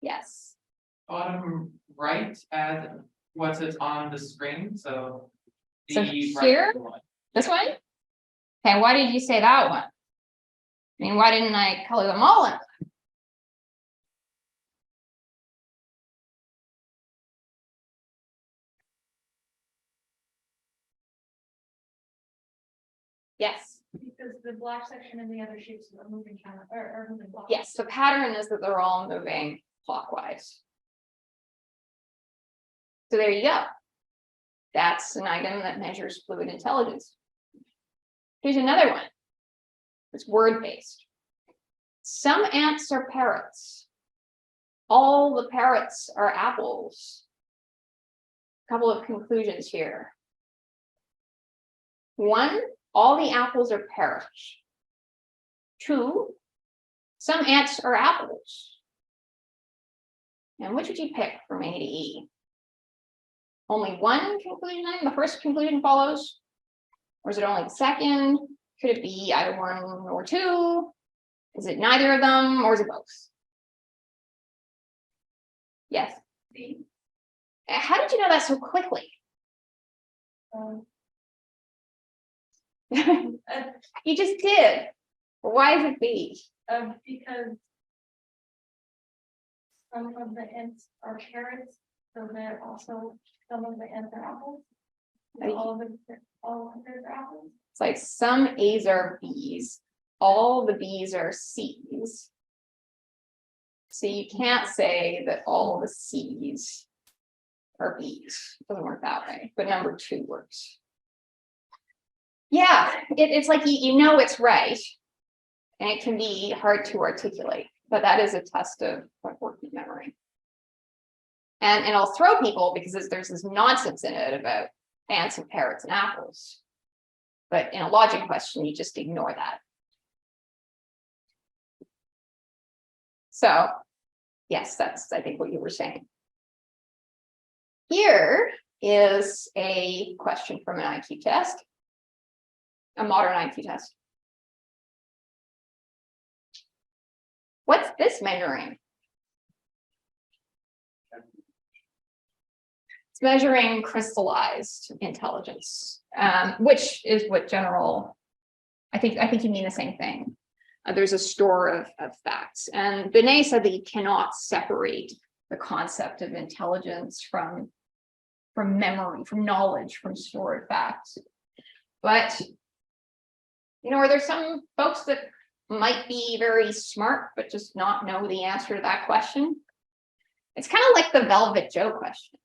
Yes. Bottom right as what's it on the screen, so. So the here? right one. This one? Okay, why did you say that one? I mean, why didn't I color them all in? Yes. Because the black section and the other shapes are moving counter or moving block. Yes, the pattern is that they're all moving clockwise. So there you go. That's an item that measures fluid intelligence. Here's another one. It's word-based. Some ants are parrots. All the parrots are apples. A couple of conclusions here. One, all the apples are pears. Two, some ants are apples. And which would you pick from A to E? Only one conclusion, the first conclusion follows? Or is it only the second? Could it be either one or two? Is it neither of them, or is it both? Yes. How did you know that so quickly? You just did. Why is it B? Because some of the ants are carrots, so they're also some of the ants are apples. All of them are apples. It's like some A's are B's, all the B's are C's. So you can't say that all the C's are B's. It doesn't work that way, but number two works. Yeah, it's like you know it's right, and it can be hard to articulate, but that is a test of working memory. And I'll throw people because there's this nonsense in it about ants and parrots and apples. But in a logic question, you just ignore that. So, yes, that's, I think, what you were saying. Here is a question from an IQ test, a modern IQ test. What's this measuring? It's measuring crystallized intelligence, which is what general, I think you mean the same thing. There's a store of facts. And Binet said that you cannot separate the concept of intelligence from memory, from knowledge, from stored facts. But, are there some folks that might be very smart, but just not know the answer to that question? It's kind of like the Velvet Joe question.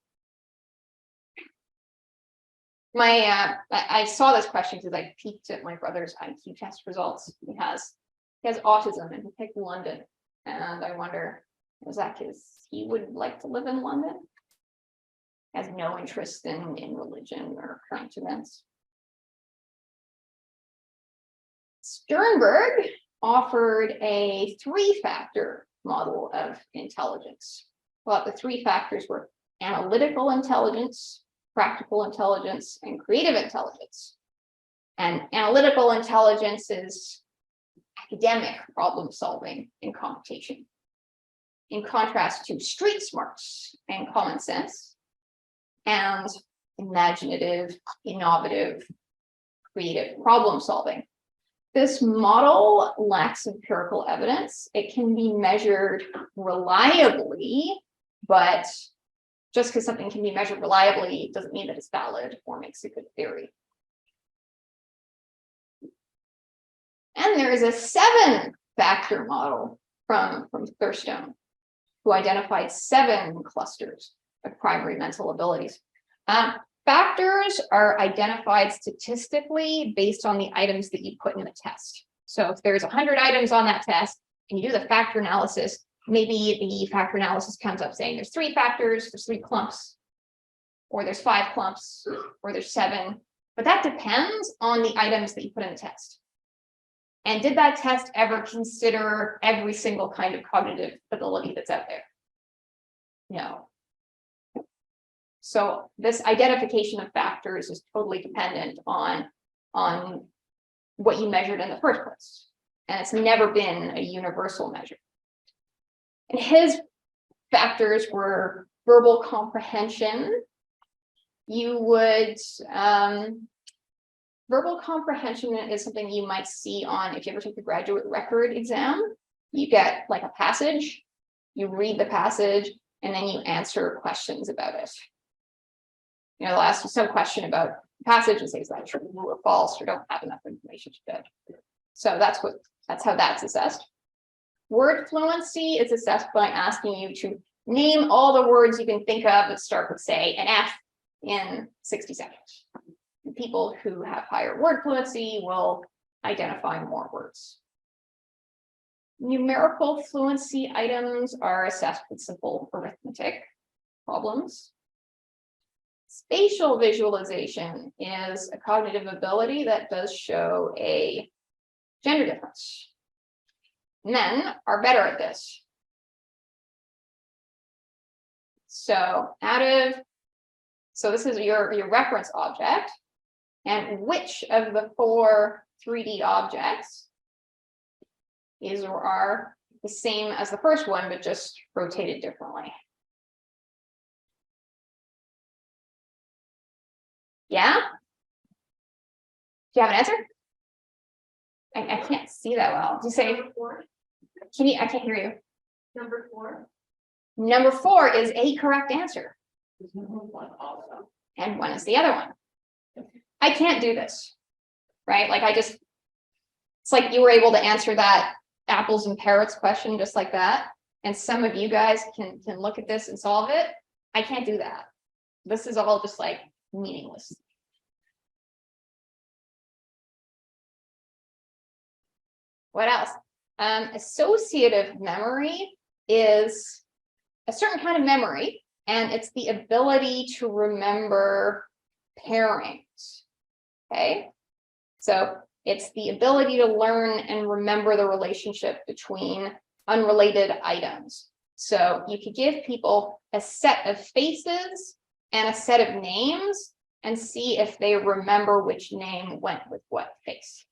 I saw this question because I peeked at my brother's IQ test results. He has autism and he picked London. And I wonder, was that because he would like to live in London? Has no interest in religion or current events. Sternberg offered a 3-factor model of intelligence. Well, the 3 factors were analytical intelligence, practical intelligence, and creative intelligence. And analytical intelligence is academic problem solving and computation, in contrast to street smarts and common sense, and imaginative, innovative, creative problem solving. This model lacks empirical evidence. It can be measured reliably, but just because something can be measured reliably doesn't mean that it's valid or makes a good theory. And there is a 7-factor model from Thurstone, who identified 7 clusters of primary mental abilities. Factors are identified statistically based on the items that you put in the test. So if there's 100 items on that test and you do the factor analysis, maybe the factor analysis comes up saying there's 3 factors, there's 3 clumps, or there's 5 clumps, or there's 7. But that depends on the items that you put in the test. And did that test ever consider every single kind of cognitive ability that's out there? No. So this identification of factors is totally dependent on what you measured in the first place. And it's never been a universal measure. And his factors were verbal comprehension. You would, verbal comprehension is something you might see on, if you ever take the graduate record exam, you get like a passage, you read the passage, and then you answer questions about it. You know, they'll ask you some question about the passage and say, is that true or false, or don't have enough information to judge. So that's how that's assessed. Word fluency is assessed by asking you to name all the words you can think of that start with, say, an F in 60 seconds. And people who have higher word fluency will identify more words. Numerical fluency items are assessed with simple arithmetic problems. Spatial visualization is a cognitive ability that does show a gender difference. Men are better at this. So this is your reference object, and which of the 4 3D objects is or are the same as the first one, but just rotated differently? Yeah? Do you have an answer? I can't see that well. Do you say? Number 4. I can't hear you. Number 4. Number 4 is a correct answer. Also. And 1 is the other one. I can't do this, right? Like it's like you were able to answer that apples and parrots question just like that. And some of you guys can look at this and solve it. I can't do that. This is all just like meaningless. What else? Associative memory is a certain kind of memory, and it's the ability to remember pairings. Okay, so it's the ability to learn and remember the relationship between unrelated items. So you could give people a set of faces and a set of names and see if they remember which name went with what face.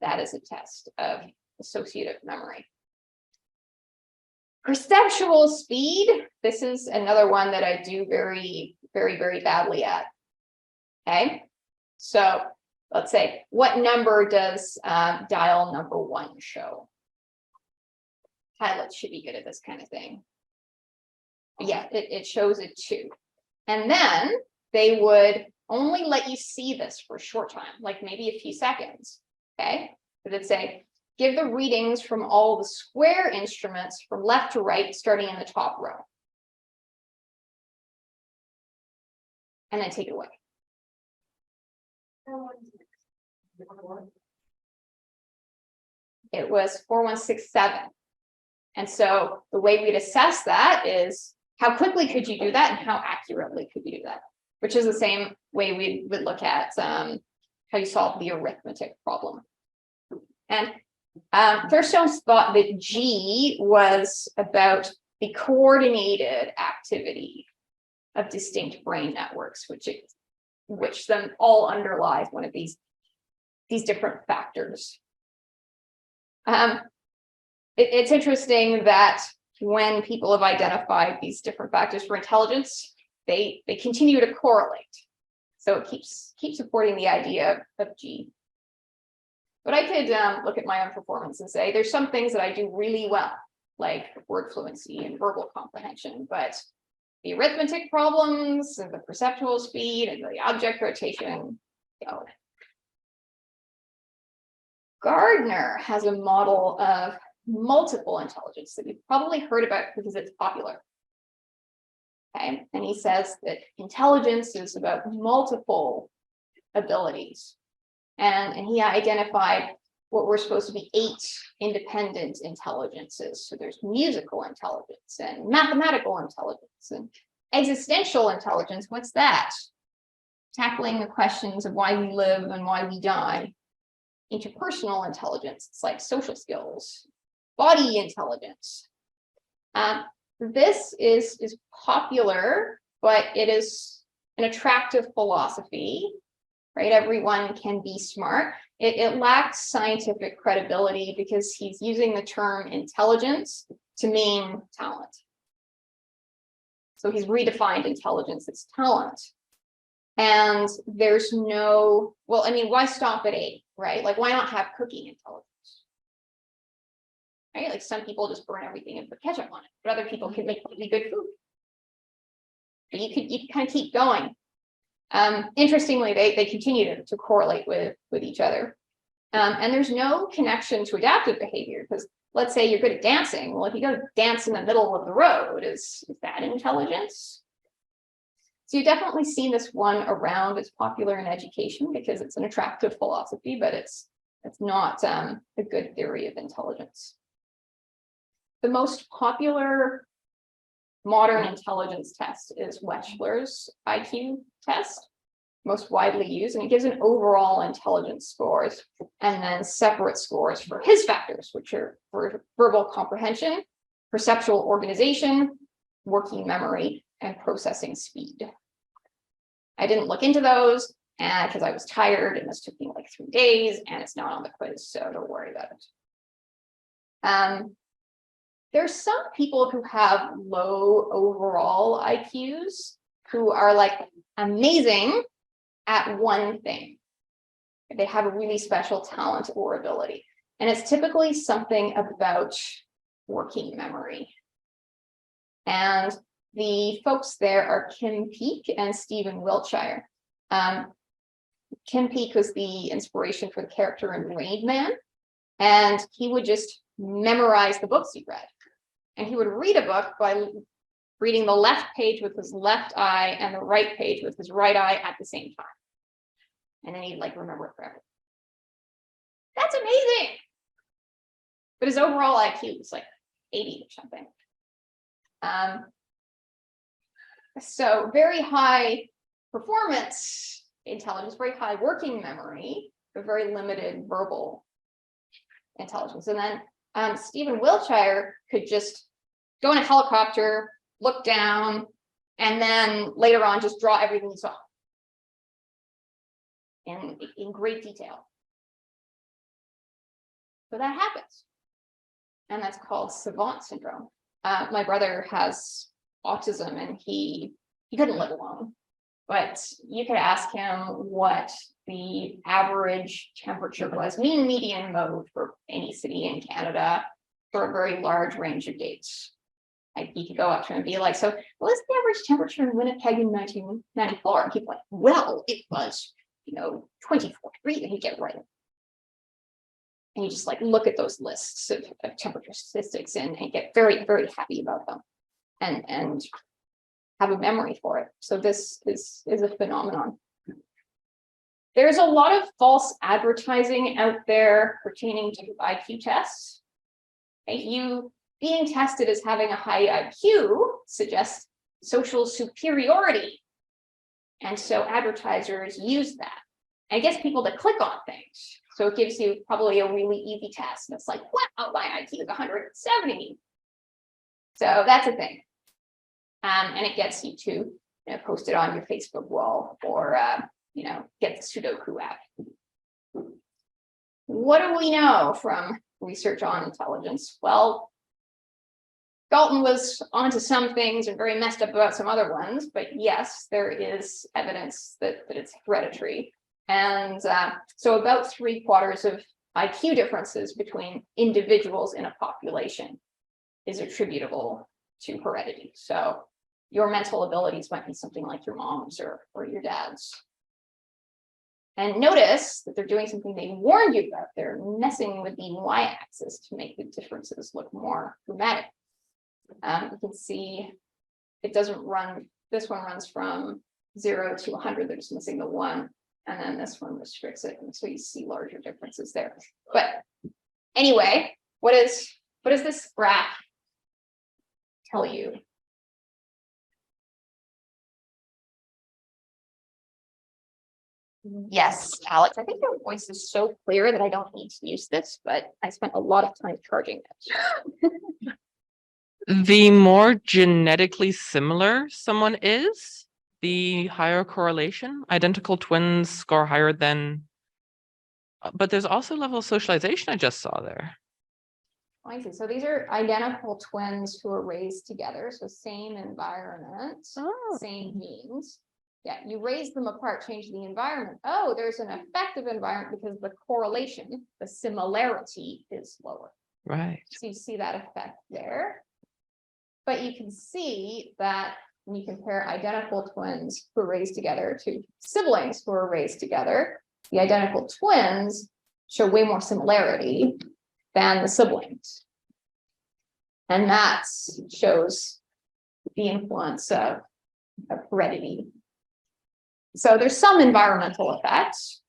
That is a test of associative memory. Perceptual speed. This is another one that I do very, very, very badly at. Okay, so let's say, what number does dial number 1 show? Pilots should be good at this kind of thing. Yeah, it shows a 2. And then they would only let you see this for a short time, like maybe a few seconds. Okay, but it'd say, give the readings from all the square instruments from left to right, starting in the top row. And then take it away. It was 4167. And so the way we'd assess that is how quickly could you do that and how accurately could you do that, which is the same way we would look at how you solve the arithmetic problem. And Thurstone's thought that G was about the coordinated activity of distinct brain networks, which then all underlies one of these different factors. It's interesting that when people have identified these different factors for intelligence, they continue to correlate. So it keeps supporting the idea of G. But I could look at my own performance and say there's some things that I do really well, like word fluency and verbal comprehension, but the arithmetic problems and the perceptual speed and the object rotation, go. Gardner has a model of multiple intelligence that you've probably heard about because it's popular. Okay, and he says that intelligence is about multiple abilities. And he identified what were supposed to be 8 independent intelligences. So there's musical intelligence and mathematical intelligence and existential intelligence. What's that? Tackling the questions of why we live and why we die. Interpersonal intelligence, it's like social skills. Body intelligence. This is popular, but it is an attractive philosophy, right? Everyone can be smart. It lacks scientific credibility because he's using the term intelligence to mean talent. So he's redefined intelligence as talent. And there's no, well, I mean, why stop at 8, right? Like, why not have cooking intelligence? Right? Like, some people just burn everything and put ketchup on it, but other people can make really good food. But you could kind of keep going. Interestingly, they continue to correlate with each other. And there's no connection to adaptive behavior, because let's say you're good at dancing. Well, if you go dance in the middle of the road, is that intelligence? So you definitely see this one around. It's popular in education because it's an attractive philosophy, but it's not a good theory of intelligence. The most popular modern intelligence test is Wechsler's IQ test, most widely used, and it gives an overall intelligence scores and then separate scores for his factors, which are for verbal comprehension, perceptual organization, working memory, and processing speed. I didn't look into those because I was tired, and this took me like 3 days, and it's not on the quiz, so don't worry about it. There's some people who have low overall IQs who are like amazing at one thing. They have a really special talent or ability. And it's typically something about working memory. And the folks there are Kim Peek and Stephen Wiltshire. Kim Peek was the inspiration for the character in Rain Man. And he would just memorize the books he read. And he would read a book by reading the left page with his left eye and the right page with his right eye at the same time. And then he'd like remember it forever. That's amazing. But his overall IQ was like 80 or something. So very high performance intelligence, very high working memory, but very limited verbal intelligence. And then Stephen Wiltshire could just go in a helicopter, look down, and then later on just draw everything he saw in great detail. So that happens. And that's called savant syndrome. My brother has autism, and he couldn't live alone. But you could ask him what the average temperature was, mean median mode for any city in Canada for a very large range of dates. Like, you could go up to him and be like, so what was the average temperature in Winnipeg in 1994? And he'd be like, well, it was, 24 degrees, and he'd get right. And you just like look at those lists of temperature statistics and get very, very happy about them and have a memory for it. So this is a phenomenon. There's a lot of false advertising out there pertaining to IQ tests. Okay? You being tested as having a high IQ suggests social superiority. And so advertisers use that. And it gets people to click on things. So it gives you probably a really easy test. And it's like, wow, my IQ is 170. So that's a thing. And it gets you to post it on your Facebook wall or get the Sudoku app. What do we know from research on intelligence? Well, Galton was onto some things and very messed up about some other ones, but yes, there is evidence that it's hereditary. And so about 3/4 of IQ differences between individuals in a population is attributable to heredity. So your mental abilities might be something like your mom's or your dad's. And notice that they're doing something they warned you about. They're messing with the y-axis to make the differences look more dramatic. You can see it doesn't run this one runs from 0 to 100, they're just missing the 1. And then this one restricts it. And so you see larger differences there. But anyway, what does this graph tell you? Yes, Alex, I think your voice is so clear that I don't need to use this, but I spent a lot of time charging it. The more genetically similar someone is, the higher correlation. Identical twins score higher than, but there's also level of socialization I just saw there. I see. So these are identical twins who are raised together. So same environment, same genes. Yeah, you raise them apart, change the environment. Oh, there's an effective environment because the correlation, the similarity is lower. Right. So you see that effect there. But you can see that when you compare identical twins who are raised together to siblings who are raised together, the identical twins show way more similarity than the siblings. And that shows the influence of heredity. So there's some environmental effects,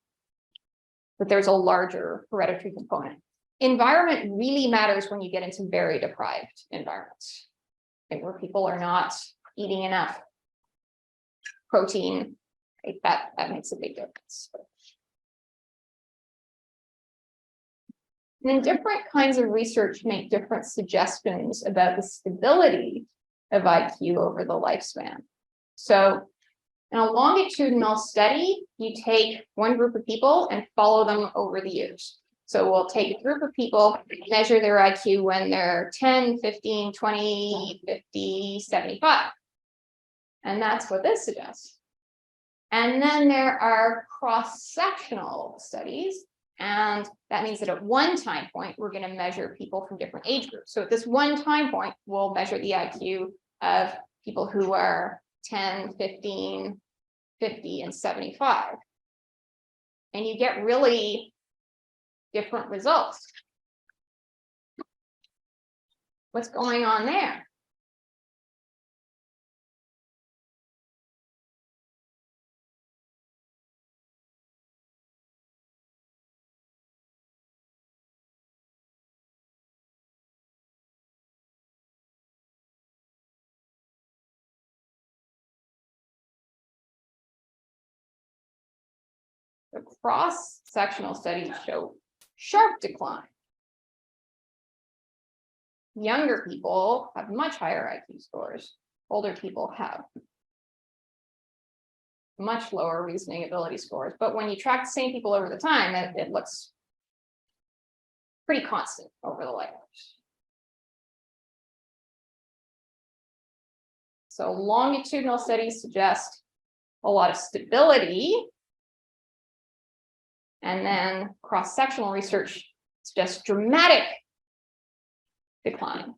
but there's a larger hereditary component. Environment really matters when you get into very deprived environments, right, where people are not eating enough protein, right? That makes a big difference. And then different kinds of research make different suggestions about the stability of IQ over the lifespan. So in a longitudinal study, you take one group of people and follow them over the years. So we'll take a group of people, measure their IQ when they're 10, 15, 20, 50, 75. And that's what this suggests. And then there are cross-sectional studies. And that means that at one time point, we're going to measure people from different age groups. So at this one time point, we'll measure the IQ of people who are 10, 15, 50, and 75. And you get really different results. What's going on there? The cross-sectional studies show sharp decline. Younger people have much higher IQ scores. Older people have much lower reasoning ability scores. But when you track the same people over the time, it looks pretty constant over the life. So longitudinal studies suggest a lot of stability. And then cross-sectional research suggests dramatic decline.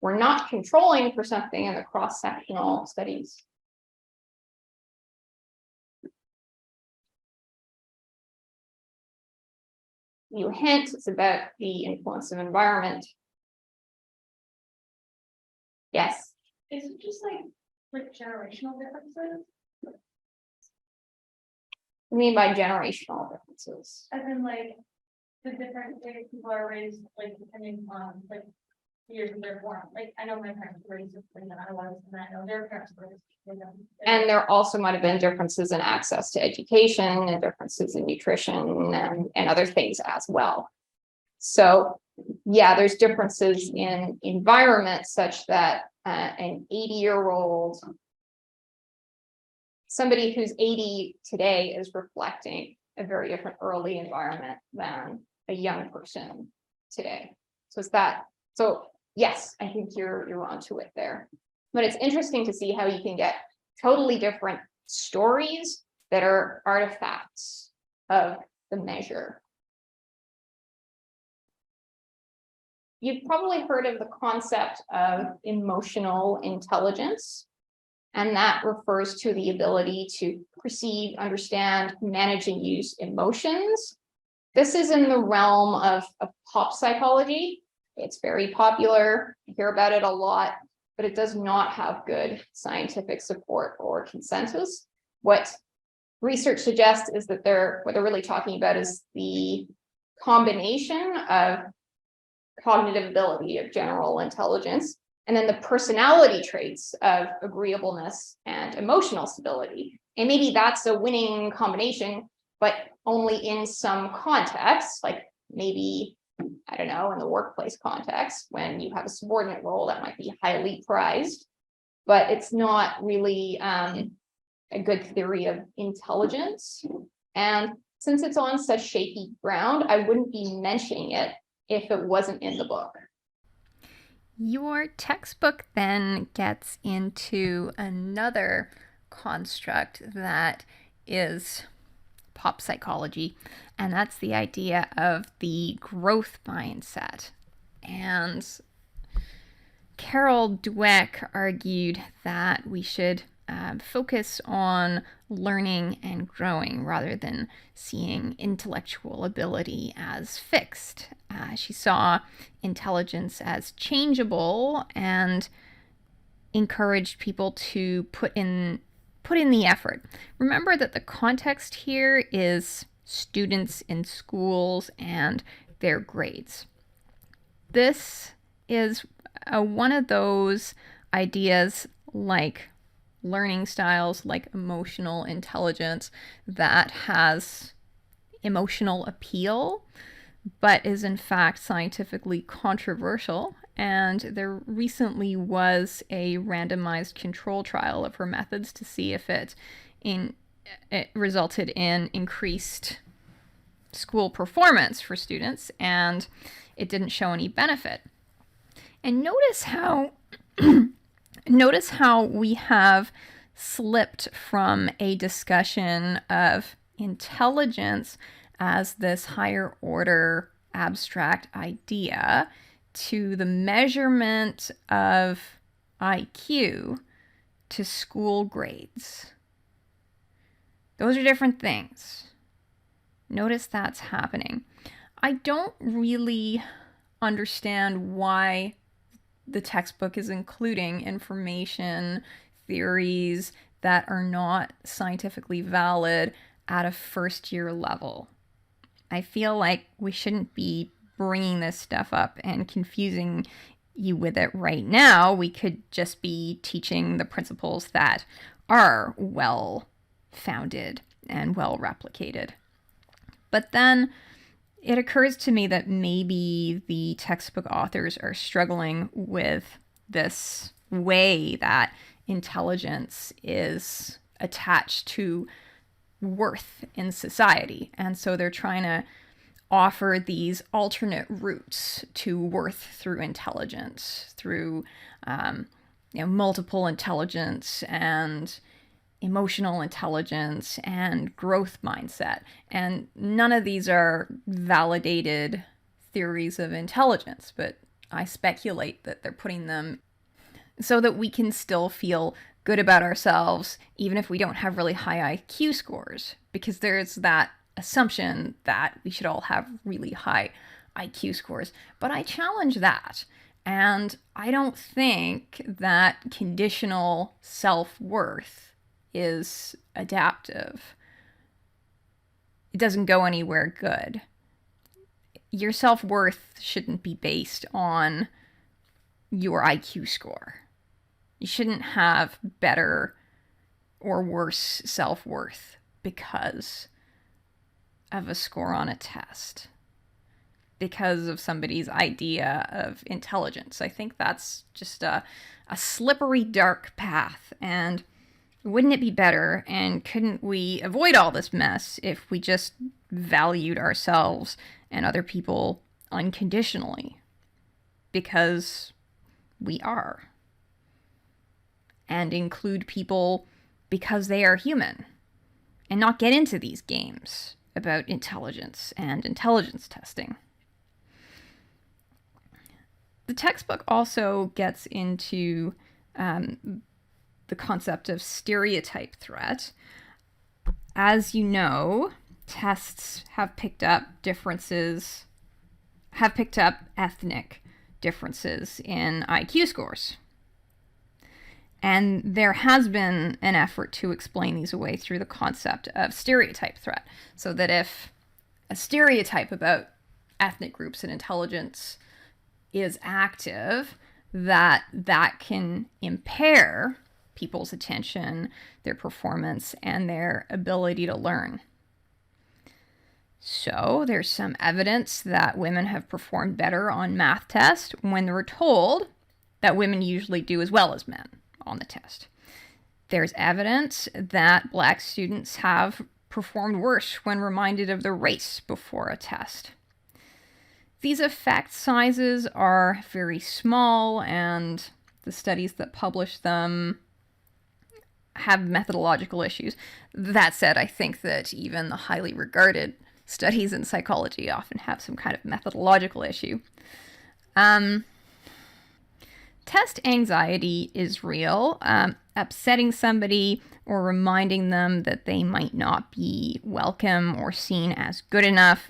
We're not controlling for something in the cross-sectional studies. You hint it's about the influence of environment. Yes. Is it just like generational differences? What do you mean by generational differences? As in like the different ways people are raised, like depending on like the years of their born. Like I know my parents were raised differently than I was, and I know their parents were raised differently. And there also might have been differences in access to education and differences in nutrition and other things as well. So yeah, there's differences in environment such that an 80-year-old, somebody who's 80 today is reflecting a very different early environment than a young person today. So it's that. So yes, I think you're onto it there. But it's interesting to see how you can get totally different stories that are artifacts of the measure. You've probably heard of the concept of emotional intelligence, and that refers to the ability to perceive, understand, manage, and use emotions. This is in the realm of pop psychology. It's very popular, you hear about it a lot, but it does not have good scientific support or consensus. What research suggests is that what they're really talking about is the combination of cognitive ability of general intelligence, and then the personality traits of agreeableness and emotional stability. And maybe that's a winning combination, but only in some contexts, like maybe, I don't know, in the workplace context, when you have a subordinate role that might be highly prized, but it's not really a good theory of intelligence. And since it's on such shaky ground, I wouldn't be mentioning it if it wasn't in the book. Your textbook then gets into another construct that is pop psychology, and that's the idea of the growth mindset. And Carol Dweck argued that we should focus on learning and growing rather than seeing intellectual ability as fixed. She saw intelligence as changeable and encouraged people to put in the effort. Remember that the context here is students in schools and their grades. This is one of those ideas like learning styles, like emotional intelligence, that has emotional appeal, but is in fact scientifically controversial. And there recently was a randomized control trial of her methods to see if it resulted in increased school performance for students, and it didn't show any benefit. And notice how we have slipped from a discussion of intelligence as this higher order abstract idea to the measurement of IQ to school grades. Those are different things. Notice that's happening. I don't really understand why the textbook is including information, theories that are not scientifically valid at a first-year level. I feel like we shouldn't be bringing this stuff up and confusing you with it right now. We could just be teaching the principles that are well-founded and well-replicated. But then it occurs to me that maybe the textbook authors are struggling with this way that intelligence is attached to worth in society. And so they're trying to offer these alternate routes to worth through intelligence, through multiple intelligence and emotional intelligence and growth mindset. And none of these are validated theories of intelligence, but I speculate that they're putting them so that we can still feel good about ourselves, even if we don't have really high IQ scores, because there's that assumption that we should all have really high IQ scores. But I challenge that. And I don't think that conditional self-worth is adaptive. It doesn't go anywhere good. Your self-worth shouldn't be based on your IQ score. You shouldn't have better or worse self-worth because of a score on a test, because of somebody's idea of intelligence. I think that's just a slippery, dark path. And wouldn't it be better, and couldn't we avoid all this mess if we just valued ourselves and other people unconditionally? Because we are. And include people because they are human, and not get into these games about intelligence and intelligence testing. The textbook also gets into the concept of stereotype threat. As you know, tests have picked up ethnic differences in IQ scores. And there has been an effort to explain these away through the concept of stereotype threat, so that if a stereotype about ethnic groups and intelligence is active, that can impair people's attention, their performance, and their ability to learn. So there's some evidence that women have performed better on math tests when they were told that women usually do as well as men on the test. There's evidence that Black students have performed worse when reminded of the race before a test. These effect sizes are very small, and the studies that publish them have methodological issues. That said, I think that even the highly regarded studies in psychology often have some kind of methodological issue. Test anxiety is real. Upsetting somebody or reminding them that they might not be welcome or seen as good enough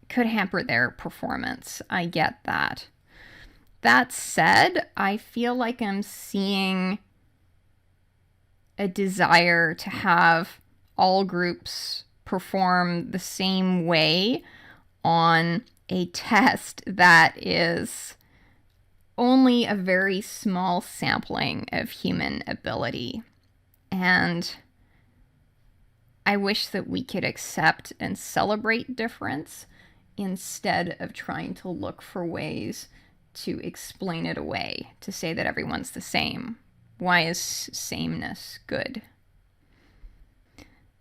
could hamper their performance. I get that. That said, I feel like I'm seeing a desire to have all groups perform the same way on a test that is only a very small sampling of human ability. And I wish that we could accept and celebrate difference instead of trying to look for ways to explain it away, to say that everyone's the same. Why is sameness good?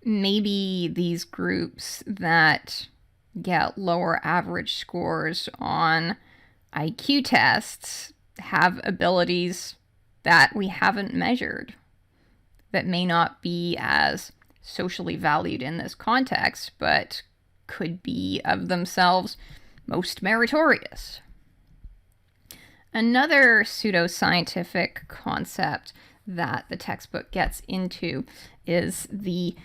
Maybe these groups that get lower average scores on IQ tests have abilities that we haven't measured, that may not be as socially valued in this context, but could be of themselves most meritorious. Another pseudoscientific concept that the textbook gets into is the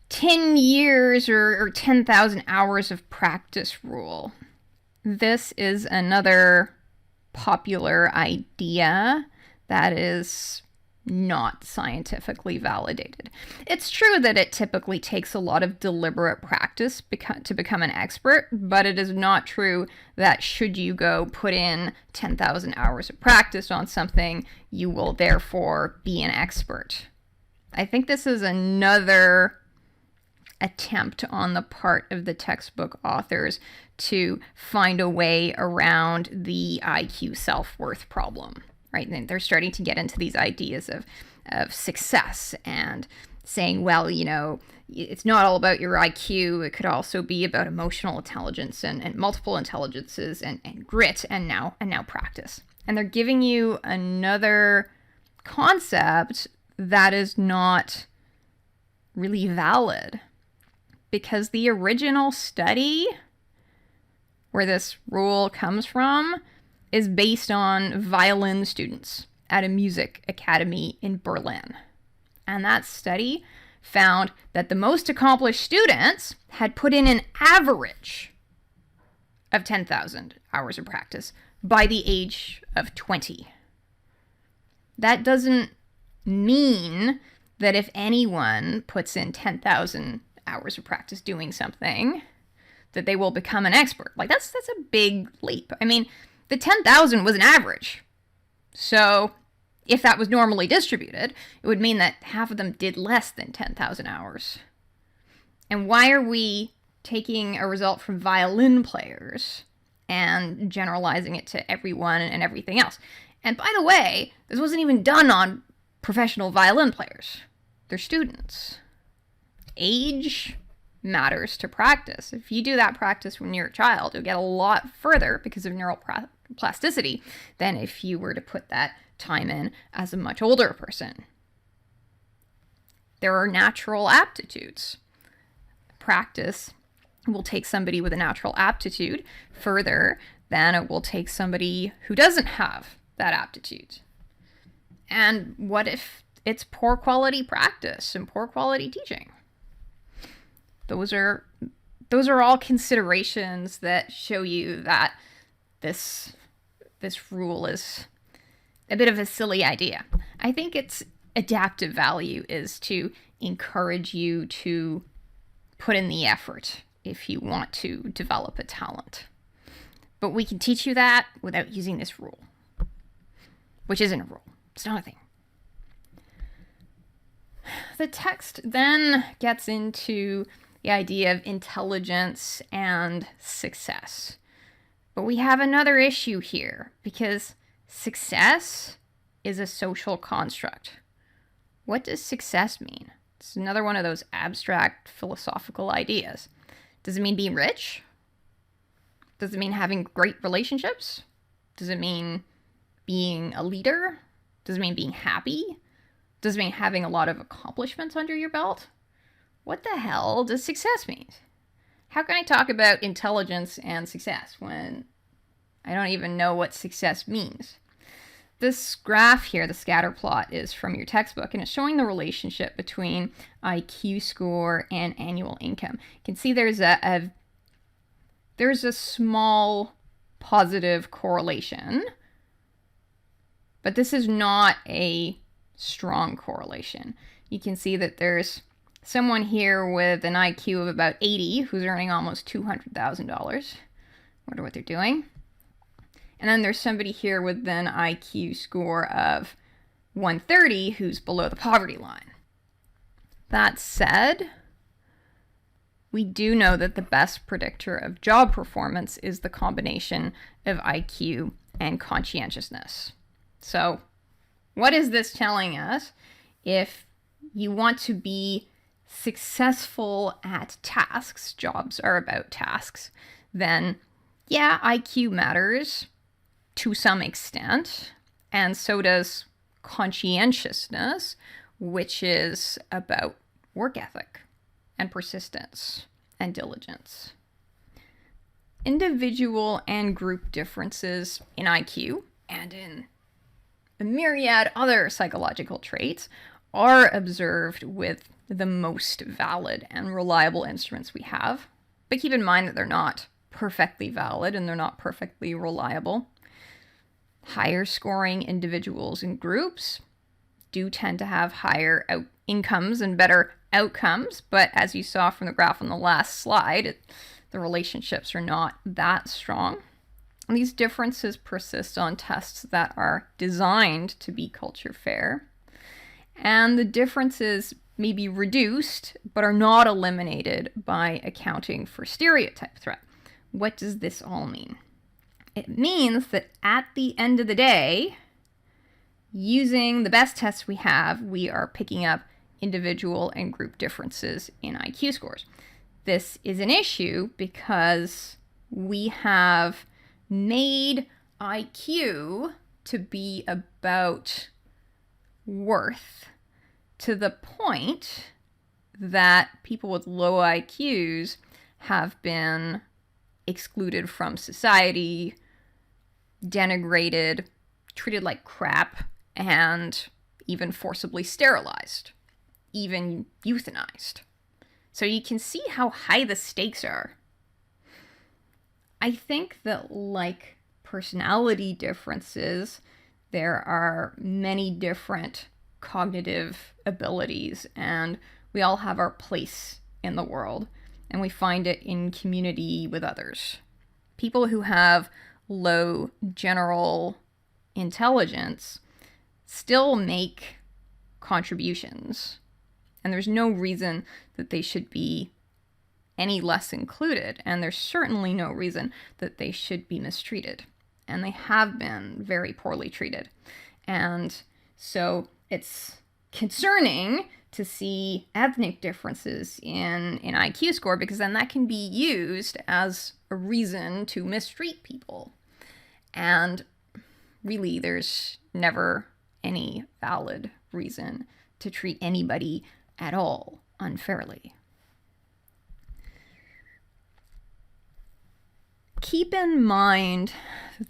10 years or 10,000 hours of practice rule. This is another popular idea that is not scientifically validated. It's true that it typically takes a lot of deliberate practice to become an expert, but it is not true that should you go put in 10,000 hours of practice on something, you will therefore be an expert. I think this is another attempt on the part of the textbook authors to find a way around the IQ self-worth problem, right? And they're starting to get into these ideas of success and saying, well, you know, it's not all about your IQ. It could also be about emotional intelligence and multiple intelligences and grit and now practice. And they're giving you another concept that is not really valid, because the original study where this rule comes from is based on violin students at a music academy in Berlin. And that study found that the most accomplished students had put in an average of 10,000 hours of practice by the age of 20. That doesn't mean that if anyone puts in 10,000 hours of practice doing something, that they will become an expert. Like, that's a big leap. I mean, the 10,000 was an average. So if that was normally distributed, it would mean that half of them did less than 10,000 hours. And why are we taking a result from violin players and generalizing it to everyone and everything else? And by the way, this wasn't even done on professional violin players. They're students. Age matters to practice. If you do that practice when you're a child, you'll get a lot further because of neuroplasticity than if you were to put that time in as a much older person. There are natural aptitudes. Practice will take somebody with a natural aptitude further than it will take somebody who doesn't have that aptitude. And what if it's poor quality practice and poor quality teaching? Those are all considerations that show you that this this rule is a bit of a silly idea. I think its adaptive value is to encourage you to put in the effort if you want to develop a talent. But we can teach you that without using this rule, which isn't a rule. It's not a thing. The text then gets into the idea of intelligence and success. But we have another issue here, because success is a social construct. What does success mean? It's another one of those abstract philosophical ideas. Does it mean being rich? Does it mean having great relationships? Does it mean being a leader? Does it mean being happy? Does it mean having a lot of accomplishments under your belt? What the hell does success mean? How can I talk about intelligence and success when I don't even know what success means? This graph here, the scatter plot, is from your textbook, and it's showing the relationship between IQ score and annual income. You can see there's a small positive correlation, but this is not a strong correlation. You can see that there's someone here with an IQ of about 80 who's earning almost $200,000. Wonder what they're doing. And then there's somebody here with an IQ score of 130 who's below the poverty line. That said, we do know that the best predictor of job performance is the combination of IQ and conscientiousness. So, what is this telling us? If you want to be successful at tasks, jobs are about tasks, then yeah, IQ matters to some extent, and so does conscientiousness, which is about work ethic and persistence and diligence. Individual and group differences in IQ and in a myriad other psychological traits are observed with the most valid and reliable instruments we have. But keep in mind that they're not perfectly valid and they're not perfectly reliable. Higher scoring individuals and groups do tend to have higher incomes and better outcomes, but as you saw from the graph on the last slide, the relationships are not that strong. And these differences persist on tests that are designed to be culture fair, and the differences may be reduced but are not eliminated by accounting for stereotype threat. What does this all mean? It means that at the end of the day, using the best tests we have, we are picking up individual and group differences in IQ scores. This is an issue because we have made IQ to be about worth to the point that people with low IQs have been excluded from society, denigrated, treated like crap, and even forcibly sterilized, even euthanized. So you can see how high the stakes are. I think that, like personality differences, there are many different cognitive abilities, and we all have our place in the world, and we find it in community with others. People who have low general intelligence still make contributions, and there's no reason that they should be any less included, and there's certainly no reason that they should be mistreated, and they have been very poorly treated. And so it's concerning to see ethnic differences in IQ score, because then that can be used as a reason to mistreat people. And really, there's never any valid reason to treat anybody at all unfairly. Keep in mind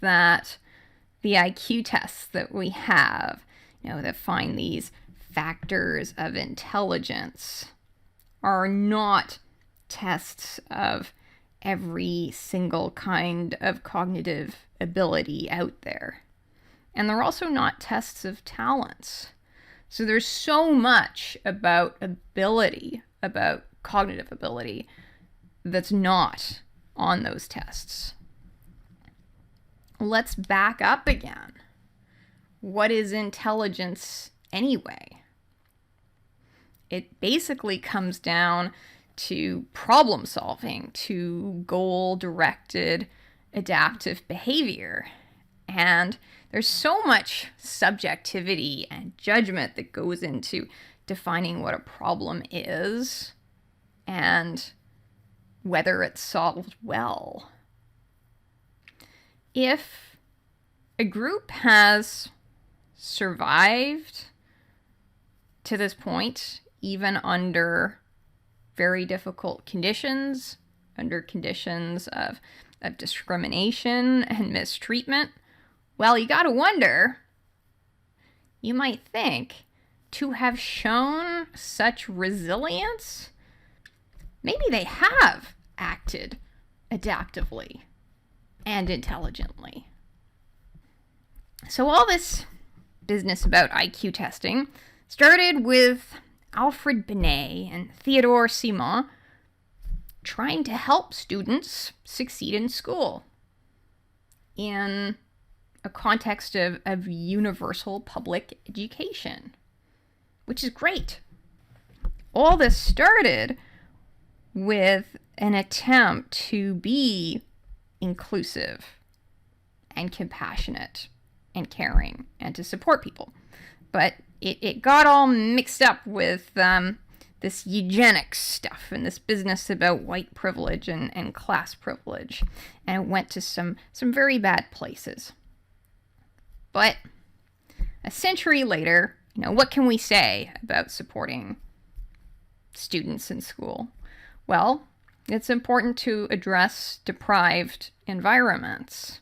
that the IQ tests that we have, that find these factors of intelligence, are not tests of every single kind of cognitive ability out there. And they're also not tests of talents. So there's so much about ability, about cognitive ability, that's not on those tests. Let's back up again. What is intelligence anyway? It basically comes down to problem solving, to goal-directed adaptive behavior. And there's so much subjectivity and judgment that goes into defining what a problem is and whether it's solved well. If a group has survived to this point, even under very difficult conditions, under conditions of discrimination and mistreatment, well, you gotta wonder, you might think, to have shown such resilience, maybe they have acted adaptively and intelligently. So all this business about IQ testing started with Alfred Binet and Theodore trying to help students succeed in school in a context of universal public education, which is great. All this started with an attempt to be inclusive and compassionate and caring and to support people. But it got all mixed up with this eugenics stuff and this business about white privilege and class privilege. And it went to some very bad places. But a century later, what can we say about supporting students in school? Well, it's important to address deprived environments.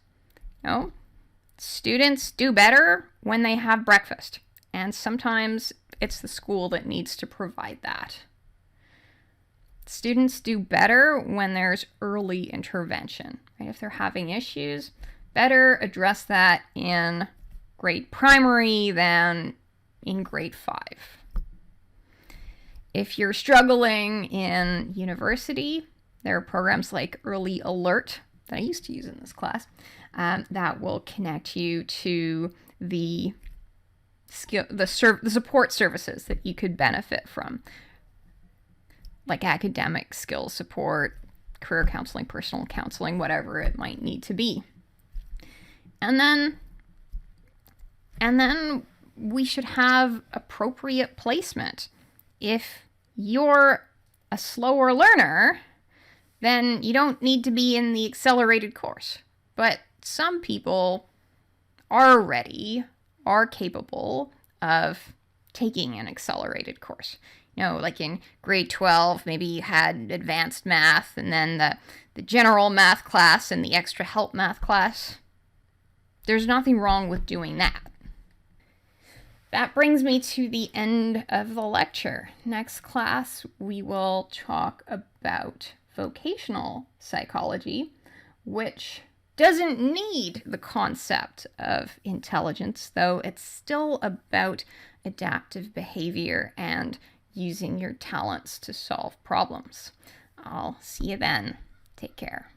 Students do better when they have breakfast. And sometimes it's the school that needs to provide that. Students do better when there's early intervention. Right? If they're having issues, better address that in grade primary than in grade 5. If you're struggling in university, there are programs like Early Alert that I used to use in this class that will connect you to the support services that you could benefit from, like academic skills support, career counseling, personal counseling, whatever it might need to be. And then we should have appropriate placement. If you're a slower learner, then you don't need to be in the accelerated course. But some people are ready, are capable of taking an accelerated course. Like in grade 12, maybe you had advanced math and then the general math class and the extra help math class. There's nothing wrong with doing that. That brings me to the end of the lecture. Next class, we will talk about vocational psychology, which doesn't need the concept of intelligence, though it's still about adaptive behavior and using your talents to solve problems. I'll see you then. Take care.